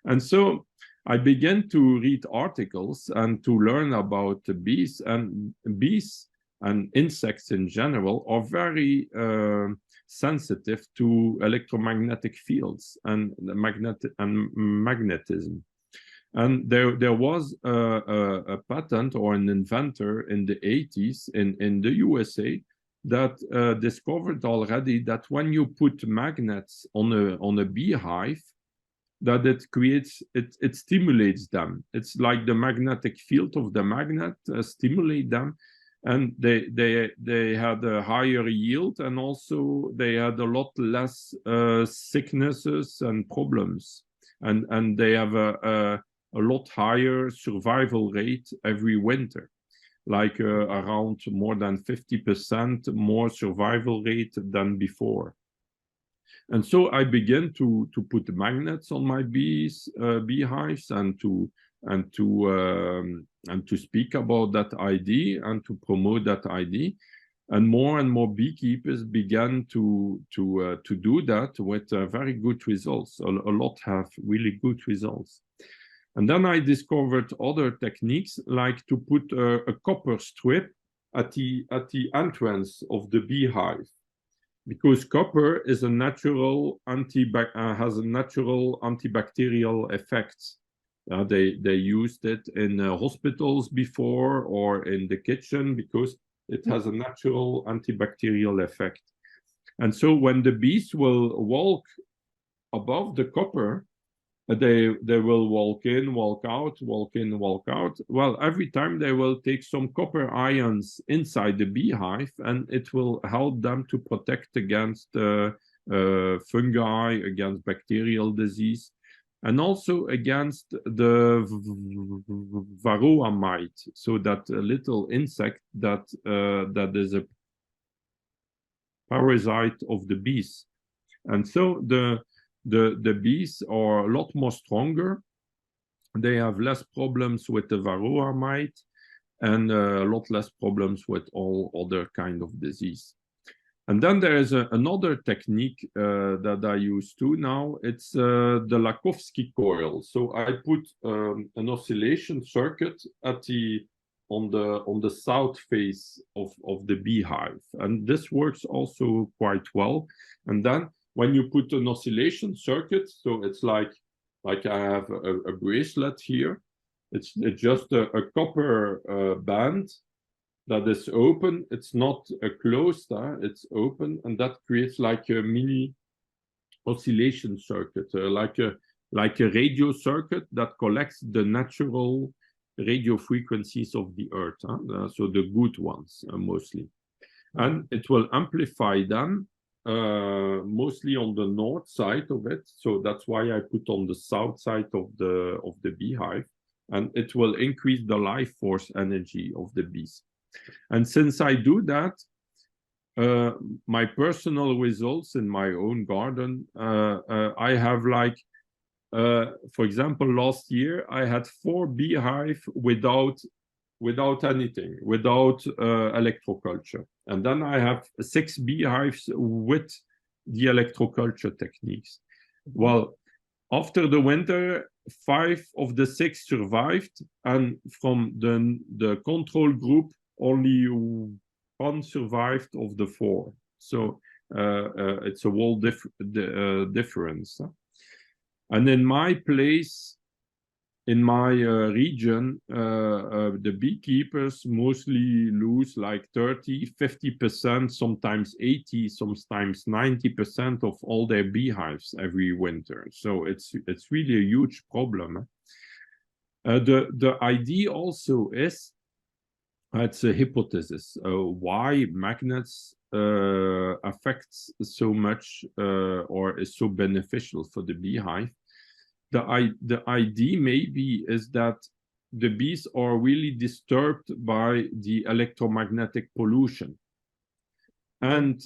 and so I began to read articles and to learn about the bees, and insects in general are very sensitive to electromagnetic fields and magnetism. And there was a patent or an inventor in the 80s in the USA that discovered already that when you put magnets on a beehive, that it stimulates them. It's like the magnetic field of the magnet stimulate them, and they had a higher yield, and also they had a lot less sicknesses and problems, and they have a lot higher survival rate every winter, like around more than 50% more survival rate than before. And so I began to put magnets on my beehives and to speak about that idea and to promote that idea. And more beekeepers began to do that with very good results. A lot have really good results. And then I discovered other techniques, like to put a copper strip at the entrance of the beehive, because copper is a natural has a natural antibacterial effect. They used it in hospitals before or in the kitchen because it has a natural antibacterial effect. And so when the bees will walk above the copper, they will walk in, walk out, walk in, walk out. Well, every time they will take some copper ions inside the beehive, and it will help them to protect against fungi, against bacterial disease, and also against the varroa mite, so that little insect that is a parasite of the bees. And so the bees are a lot more stronger. They have less problems with the varroa mite and a lot less problems with all other kind of disease. And then there is another technique that I use too now. It's the Lakowski coil. So I put an oscillation circuit on the south face of the beehive, and this works also quite well. And then when you put an oscillation circuit, so it's like I have a bracelet here. It's just a copper band that is open. It's not closed, it's open, and that creates like a mini oscillation circuit, like a radio circuit that collects the natural radio frequencies of the earth, so the good ones mostly. And it will amplify them mostly on the north side of it. So that's why I put on the south side of the beehive, and it will increase the life force energy of the bees. And since I do that, my personal results in my own garden, I have like, for example, last year I had 4 beehives without anything, without electroculture. And then I have 6 beehives with the electroculture techniques. Well, after the winter, 5 of the 6 survived, and from the control group, only 1 survived of the 4. So it's a whole difference. And in my place, in my region, the beekeepers mostly lose like 30–50%, sometimes 80%, sometimes 90% of all their beehives every winter. So it's really a huge problem. The idea also is, it's a hypothesis, why magnets affects so much or is so beneficial for the beehive. The idea maybe is that the bees are really disturbed by the electromagnetic pollution. And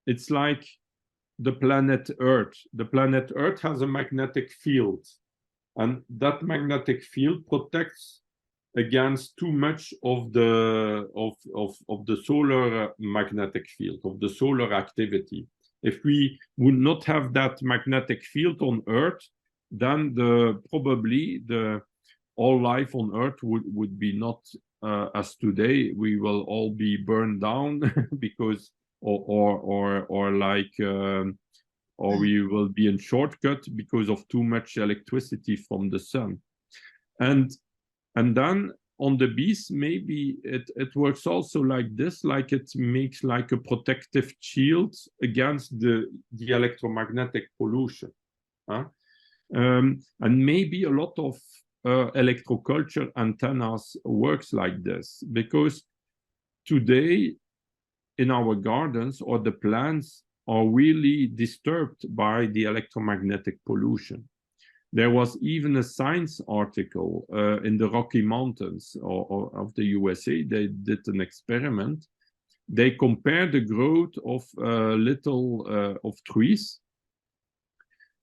it's like the planet Earth. The planet Earth has a magnetic field, and that magnetic field protects against too much of the solar magnetic field, of the solar activity. If we would not have that magnetic field on Earth, then probably all life on Earth would be not as today. We will all be burned down because or we will be in shortcut because of too much electricity from the sun. And then on the bees, maybe it works also like this, like it makes like a protective shield against the electromagnetic pollution. And maybe a lot of electroculture antennas works like this, because today in our gardens or the plants are really disturbed by the electromagnetic pollution. There was even a science article in the Rocky Mountains of the USA. They did an experiment. They compared the growth of of trees,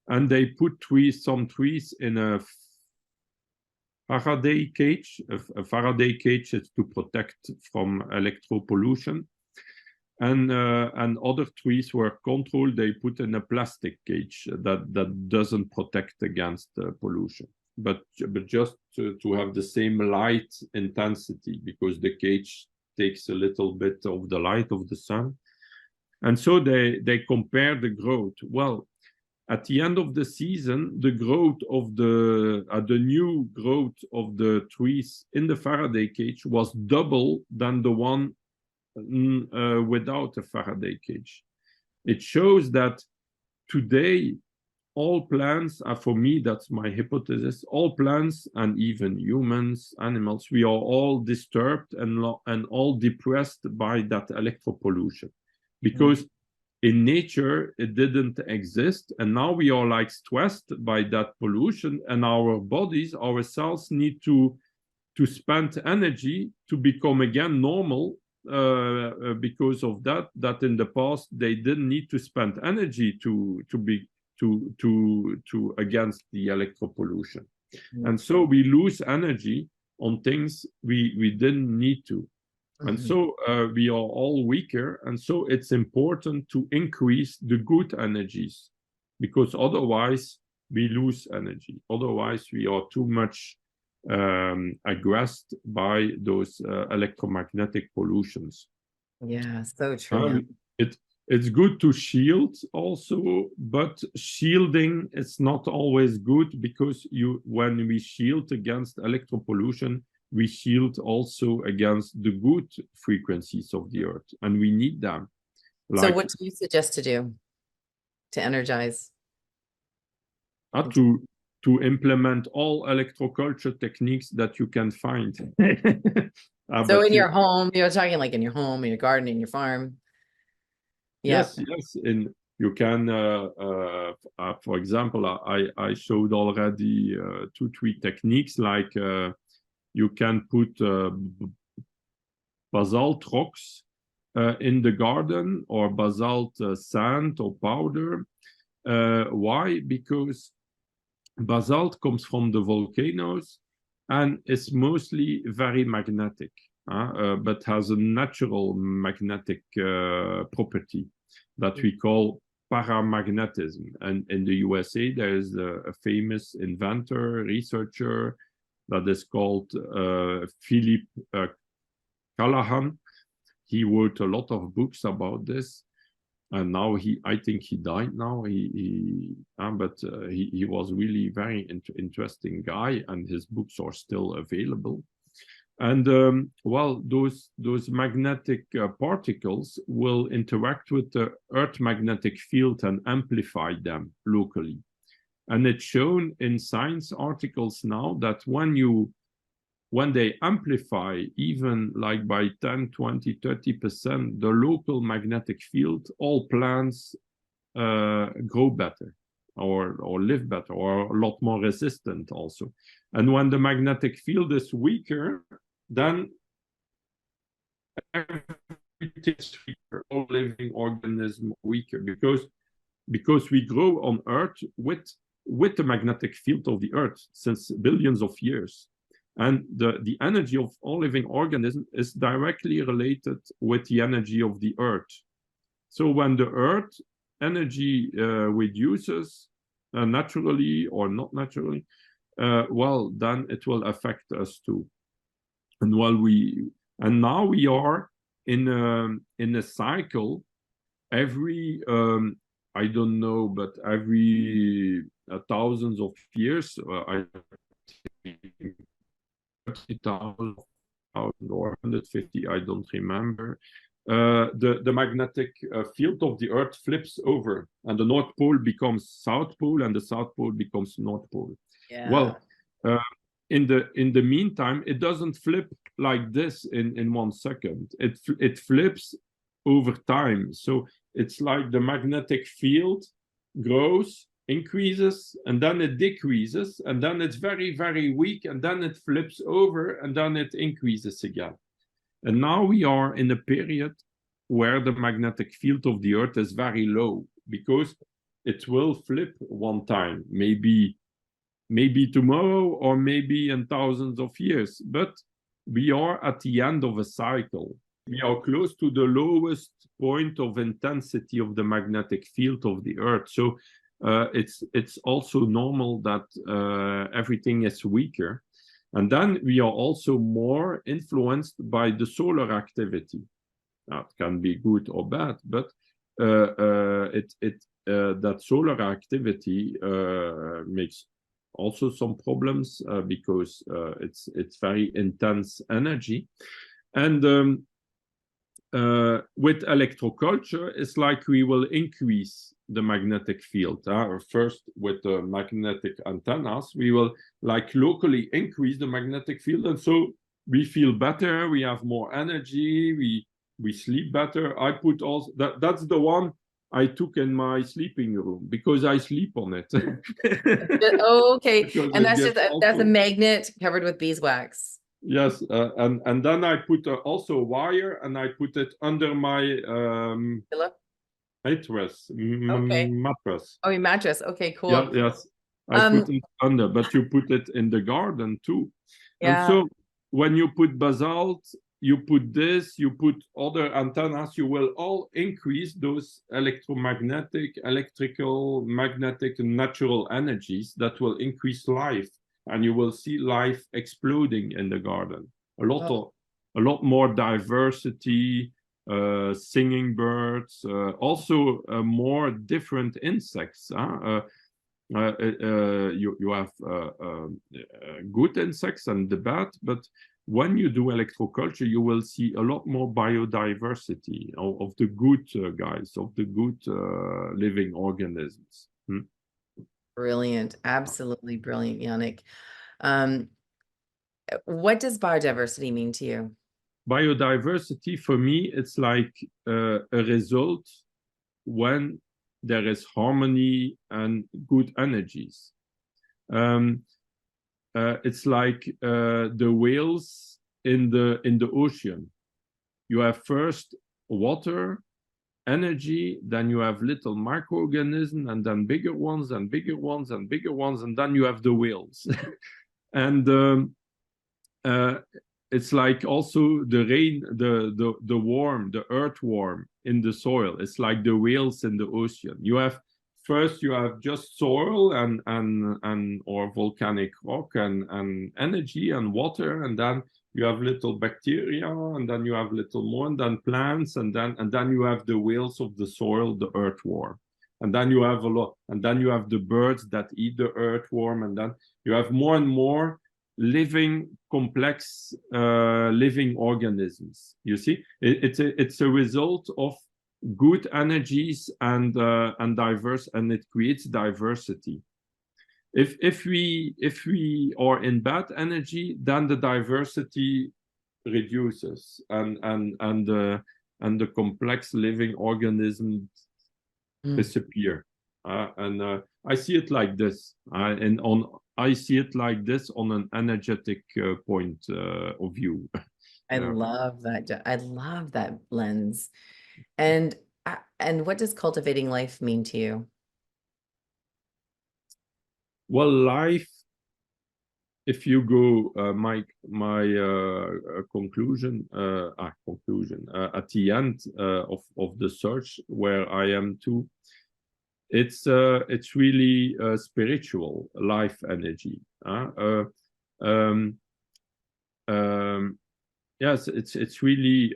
and they put some trees in a Faraday cage. A Faraday cage is to protect from electro pollution. And other trees were controlled. They put in a plastic cage that doesn't protect against pollution, but just to have the same light intensity, because the cage takes a little bit of the light of the sun. And so they compare the growth. Well, at the end of the season, the growth of the new growth of the trees in the Faraday cage was double than the one without a Faraday cage. It shows that today all plants, for me, that's my hypothesis, all plants and even humans, animals, we are all disturbed and all depressed by that electropollution. Because in nature, it didn't exist. And now we are like stressed by that pollution, and our bodies, our cells need to spend energy to become again normal. Because of that in the past they didn't need to spend energy to against the electropollution. And so we lose energy on things we didn't need to. And so we are all weaker, and so it's important to increase the good energies, because otherwise we lose energy. Otherwise we are too much aggressed by those electromagnetic pollutions. Yeah, so true. It's good to shield also, but shielding is not always good, because when we shield against electropollution, we shield also against the good frequencies of the Earth, and we need them. So what do you suggest to do to energize? To implement all electroculture techniques that you can find. So in your home, you're talking like in your home, in your garden, in your farm. Yes, yes. You can, for example, I showed already 2-3 techniques, like you can put basalt rocks in the garden, or basalt sand or powder. Why? Because basalt comes from the volcanoes and is mostly very magnetic, but has a natural magnetic property that we call paramagnetism. And in the USA, there is a famous inventor, researcher, that is called Philip Callahan. He wrote a lot of books about this. And now I think he died now. But he was really very interesting guy, and his books are still available. And well, those magnetic particles will interact with the Earth magnetic field and amplify them locally. And it's shown in science articles now that when you when they amplify even like by 10, 20, 30%, the local magnetic field, all plants grow better or live better or a lot more resistant also. And when the magnetic field is weaker, then everything is weaker, all living organisms weaker, because we grow on Earth with the magnetic field of the Earth since billions of years. And the energy of all living organisms is directly related with the energy of the Earth. So when the Earth energy reduces naturally or not naturally, well, then it will affect us too. And now we are in a cycle. Every I don't know, but every thousands of years, I think 30,000 or 150, I don't remember. The magnetic field of the Earth flips over, and the North Pole becomes South Pole, and the South Pole becomes North Pole. Yeah. Well, in the meantime, it doesn't flip like this in 1 second. It flips over time. So it's like the magnetic field grows, increases, and then it decreases, and then it's very, very weak, and then it flips over, and then it increases again. And now we are in a period where the magnetic field of the Earth is very low, because it will flip one time, maybe tomorrow, or maybe in thousands of years. But we are at the end of a cycle. We are close to the lowest point of intensity of the magnetic field of the Earth. So it's also normal that everything is weaker. And then we are also more influenced by the solar activity. That can be good or bad, but that solar activity makes also some problems because it's very intense energy. And with electroculture, it's like we will increase the magnetic field. First, with the magnetic antennas, we will like locally increase the magnetic field, and so we feel better. We have more energy. We sleep better. I put also that's the one I took in my sleeping room because I sleep on it. Oh, okay. And that's a magnet covered with beeswax. Yes, and then I put also a wire, and I put it under my mattress. Okay. Mattress. Oh, your mattress. Okay, cool. Yeah, yes. I put it under, but you put it in the garden too. Yeah. And so when you put basalt, you put this, you put other antennas, you will all increase those electromagnetic, electrical, magnetic, and natural energies that will increase life. And you will see life exploding in the garden. A lot more diversity, singing birds, also more different insects. You have good insects and the bad, but when you do electroculture, you will see a lot more biodiversity of the good guys, of the good living organisms. Brilliant. Absolutely brilliant, Yannick. What does biodiversity mean to you? Biodiversity, for me, it's like a result when there is harmony and good energies. It's like the whales in the ocean. You have first water, energy, then you have little microorganisms, and then bigger ones and bigger ones and bigger ones, and then you have the whales. And it's like also the rain, the worm, the earthworm in the soil. It's like the whales in the ocean. You have just soil and or volcanic rock and energy and water, and then you have little bacteria, and then you have little more, and then plants, and then you have the whales of the soil, the earthworm, and then you have a lot, and then you have the birds that eat the earthworm, and then you have more and more living, complex living organisms. You see, it's a result of good energies and diverse, and it creates diversity. If we are in bad energy, then the diversity reduces, and the complex living organisms disappear. I see it like this, I see it like this on an energetic point of view. I love that. I love that lens. And what does cultivating life mean to you? Well, life, if you go my conclusion at the end of the search where I am too, it's really spiritual life energy. Yes, it's really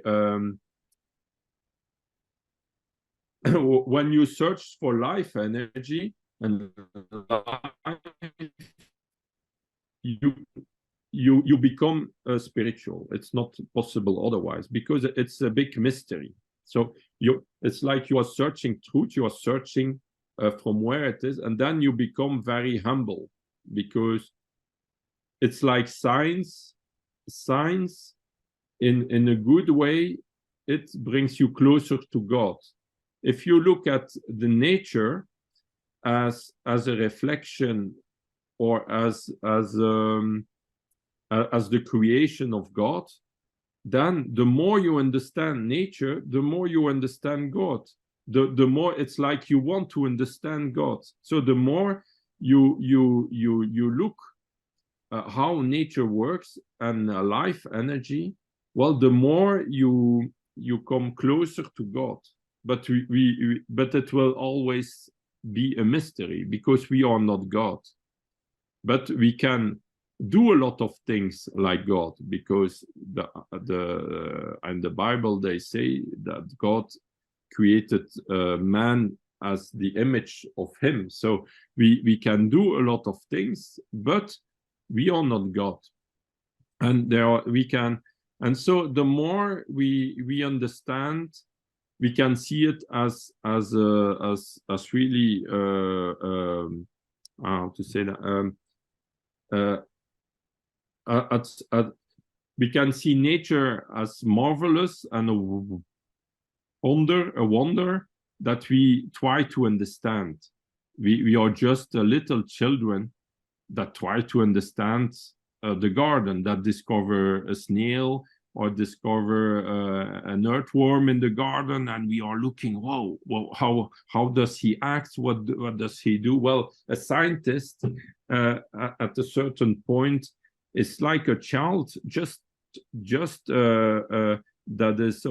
when you search for life energy and life, you become spiritual. It's not possible otherwise, because it's a big mystery. So it's like you are searching truth, you are searching from where it is, and then you become very humble, because it's like science in a good way, it brings you closer to God. If you look at the nature as a reflection, or as the creation of God, then the more you understand nature, the more you understand God. The more it's like you want to understand God. So the more you look how nature works and life energy, well, the more you come closer to God. But but it will always be a mystery, because we are not God. But we can do a lot of things like God, because in the Bible they say that God created man as the image of him. So we can do a lot of things, but we are not God. And so the more we understand, we can see it as really how to say that, we can see nature as marvelous and a wonder that we try to understand. We are just little children that try to understand the garden, that discover a snail or discover an earthworm in the garden, and we are looking, whoa, how does he act? What does he do? Well, a scientist at a certain point is like a child, just that is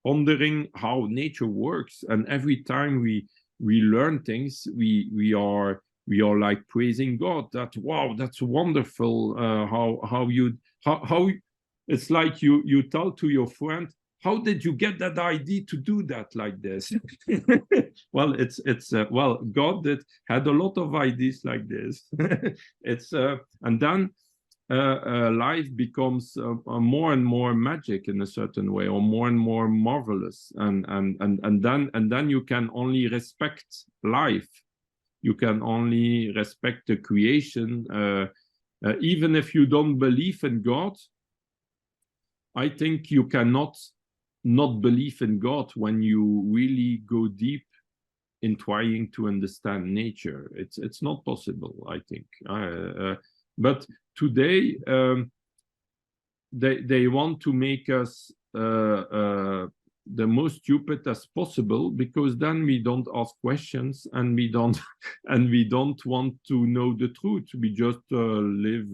wondering how nature works. And every time we learn things, we are like praising God, that wow, that's wonderful. How it's like you tell to your friend, how did you get that idea to do that like this? Well, it's well, God had a lot of ideas like this. It's and then life becomes more and more magic in a certain way, or more and more marvelous, and then you can only respect life. You can only respect the creation, even if you don't believe in God. I think you cannot not believe in God when you really go deep in trying to understand nature. It's not possible, I think. But today they want to make us the most stupid as possible, because then we don't ask questions, and we don't want to know the truth. We just live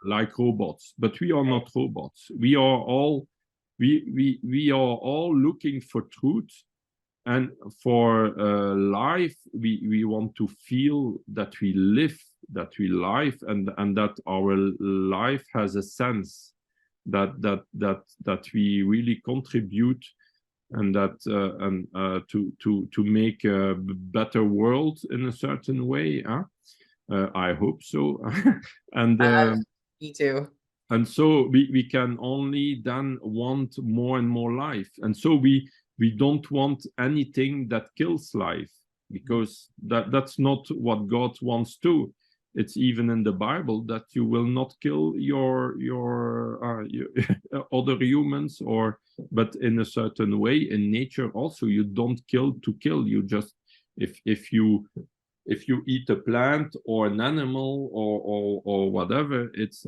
like robots. But we are not robots. We are all looking for truth, and for life. We want to feel that we live, and that our life has a sense, that we really contribute, and that to make a better world in a certain way. I hope so. And me too. And so we can only then want more and more life. And so we don't want anything that kills life. because that's not what God wants to. It's even in the Bible that you will not kill your other humans, but in a certain way in nature also you don't kill to kill. You just if you eat a plant or an animal or whatever, it's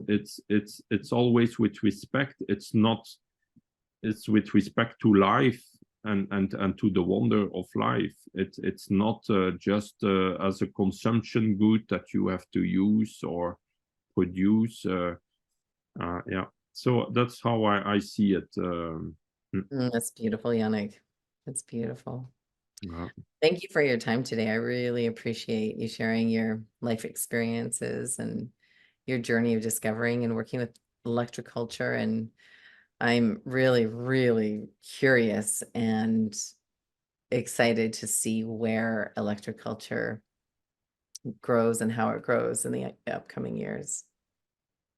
always with respect. It's with respect to life and to the wonder of life. It's not just as a consumption good that you have to use or produce. Yeah, so that's how I see it. That's beautiful, Yannick. That's beautiful. Yeah. Thank you for your time today. I really appreciate you sharing your life experiences and your journey of discovering and working with electroculture. And I'm really, really curious and excited to see where electroculture grows and how it grows in the upcoming years.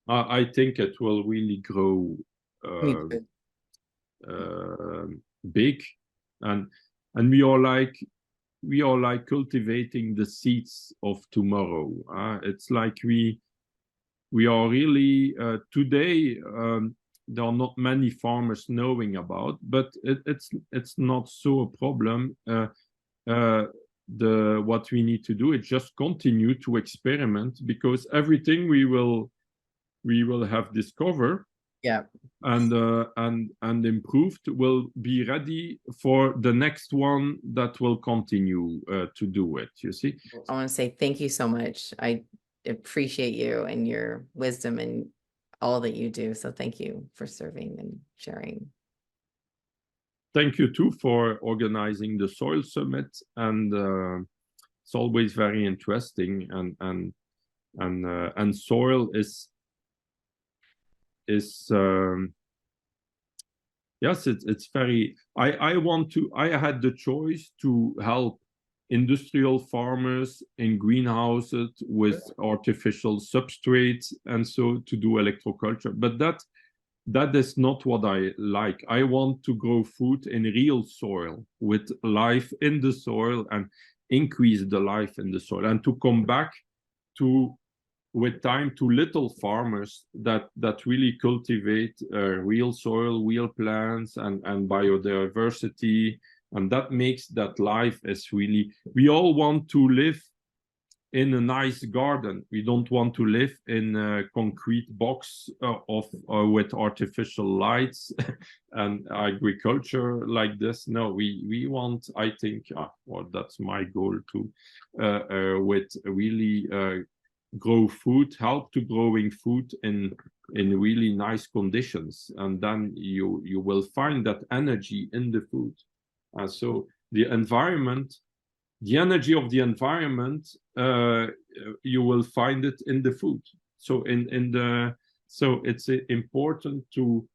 I think it will really grow big, and we are like cultivating the seeds of tomorrow. It's like we are really today. There are not many farmers knowing about, but it's not so a problem. What we need to do is just continue to experiment, because everything we will have discovered, yeah, and improved will be ready for the next one that will continue to do it. You see, I want to say thank you so much. I appreciate you and your wisdom and all that you do. So thank you for serving and sharing. Thank you too for organizing the Soil Summit, and it's always very interesting. And soil is yes, it's very. I had the choice to help industrial farmers in greenhouses with artificial substrates, and so to do electroculture, but that is not what I like. I want to grow food in real soil with life in the soil and increase the life in the soil, and to come back to, with time, to little farmers that really cultivate real soil, real plants, and biodiversity, and that makes that life is really. We all want to live in a nice garden. We don't want to live in a concrete box with artificial lights and agriculture like this. No, we want, I think, well, that's my goal too, with really grow food, help to growing food in really nice conditions, and then you will find that energy in the food. So the environment, the energy of the environment, you will find it in the food. So so it's important to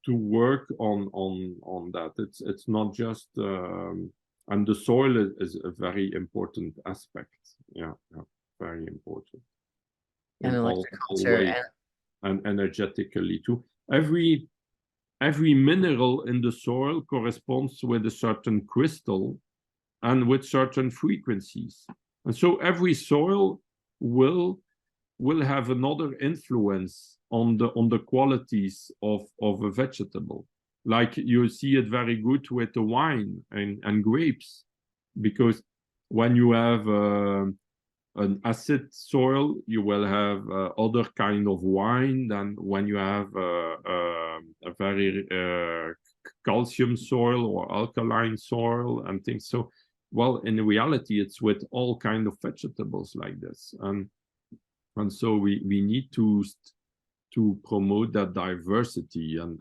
work on that. It's not just and the soil is a very important aspect. Yeah, very important. And electroculture and energetically too. Every mineral in the soil corresponds with a certain crystal and with certain frequencies, and so every soil will have another influence on the qualities of a vegetable. Like you see it very good with the wine and grapes, because when you have an acid soil, you will have other kind of wine than when you have a very calcium soil or alkaline soil and things. So, well, in reality, it's with all kind of vegetables like this, and so we need to promote that diversity and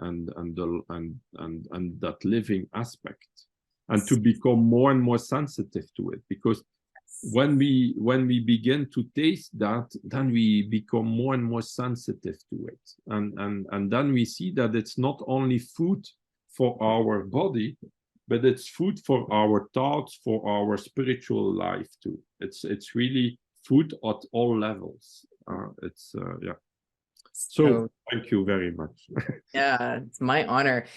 that living aspect, and to become more and more sensitive to it, because when we begin to taste that, then we become more and more sensitive to it, and then we see that it's not only food for our body, but it's food for our thoughts, for our spiritual life too. It's really food at all levels. Yeah. So thank you very much. Yeah, it's my honor.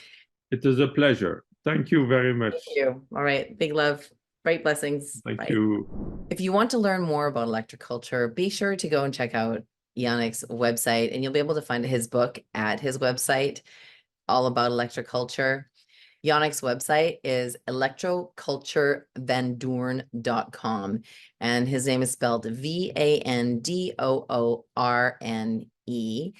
It is a pleasure. Thank you very much. Thank you. All right. Big love. Bright blessings. Thank Bye. you. If you want to learn more about electroculture, be sure to go and check out Yannick's website, and you'll be able to find his book at his website, all about electroculture. Yannick's website is electroculturevandoorne.com, and his name is spelled Vandoorne.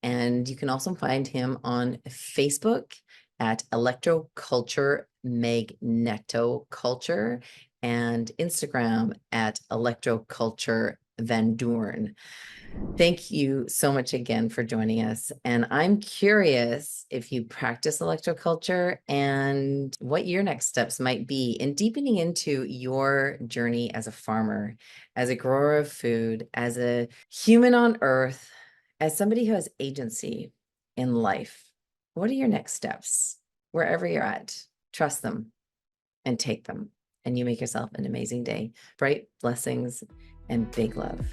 And you can also find him on Facebook at Electroculture Magnetoculture and Instagram at Electroculture Van Doorne. Thank you so much again for joining us. And I'm curious if you practice electroculture and what your next steps might be in deepening into your journey as a farmer, as a grower of food, as a human on earth, as somebody who has agency in life. What are your next steps? Wherever you're at, trust them and take them, and you make yourself an amazing day. Bright blessings and big love.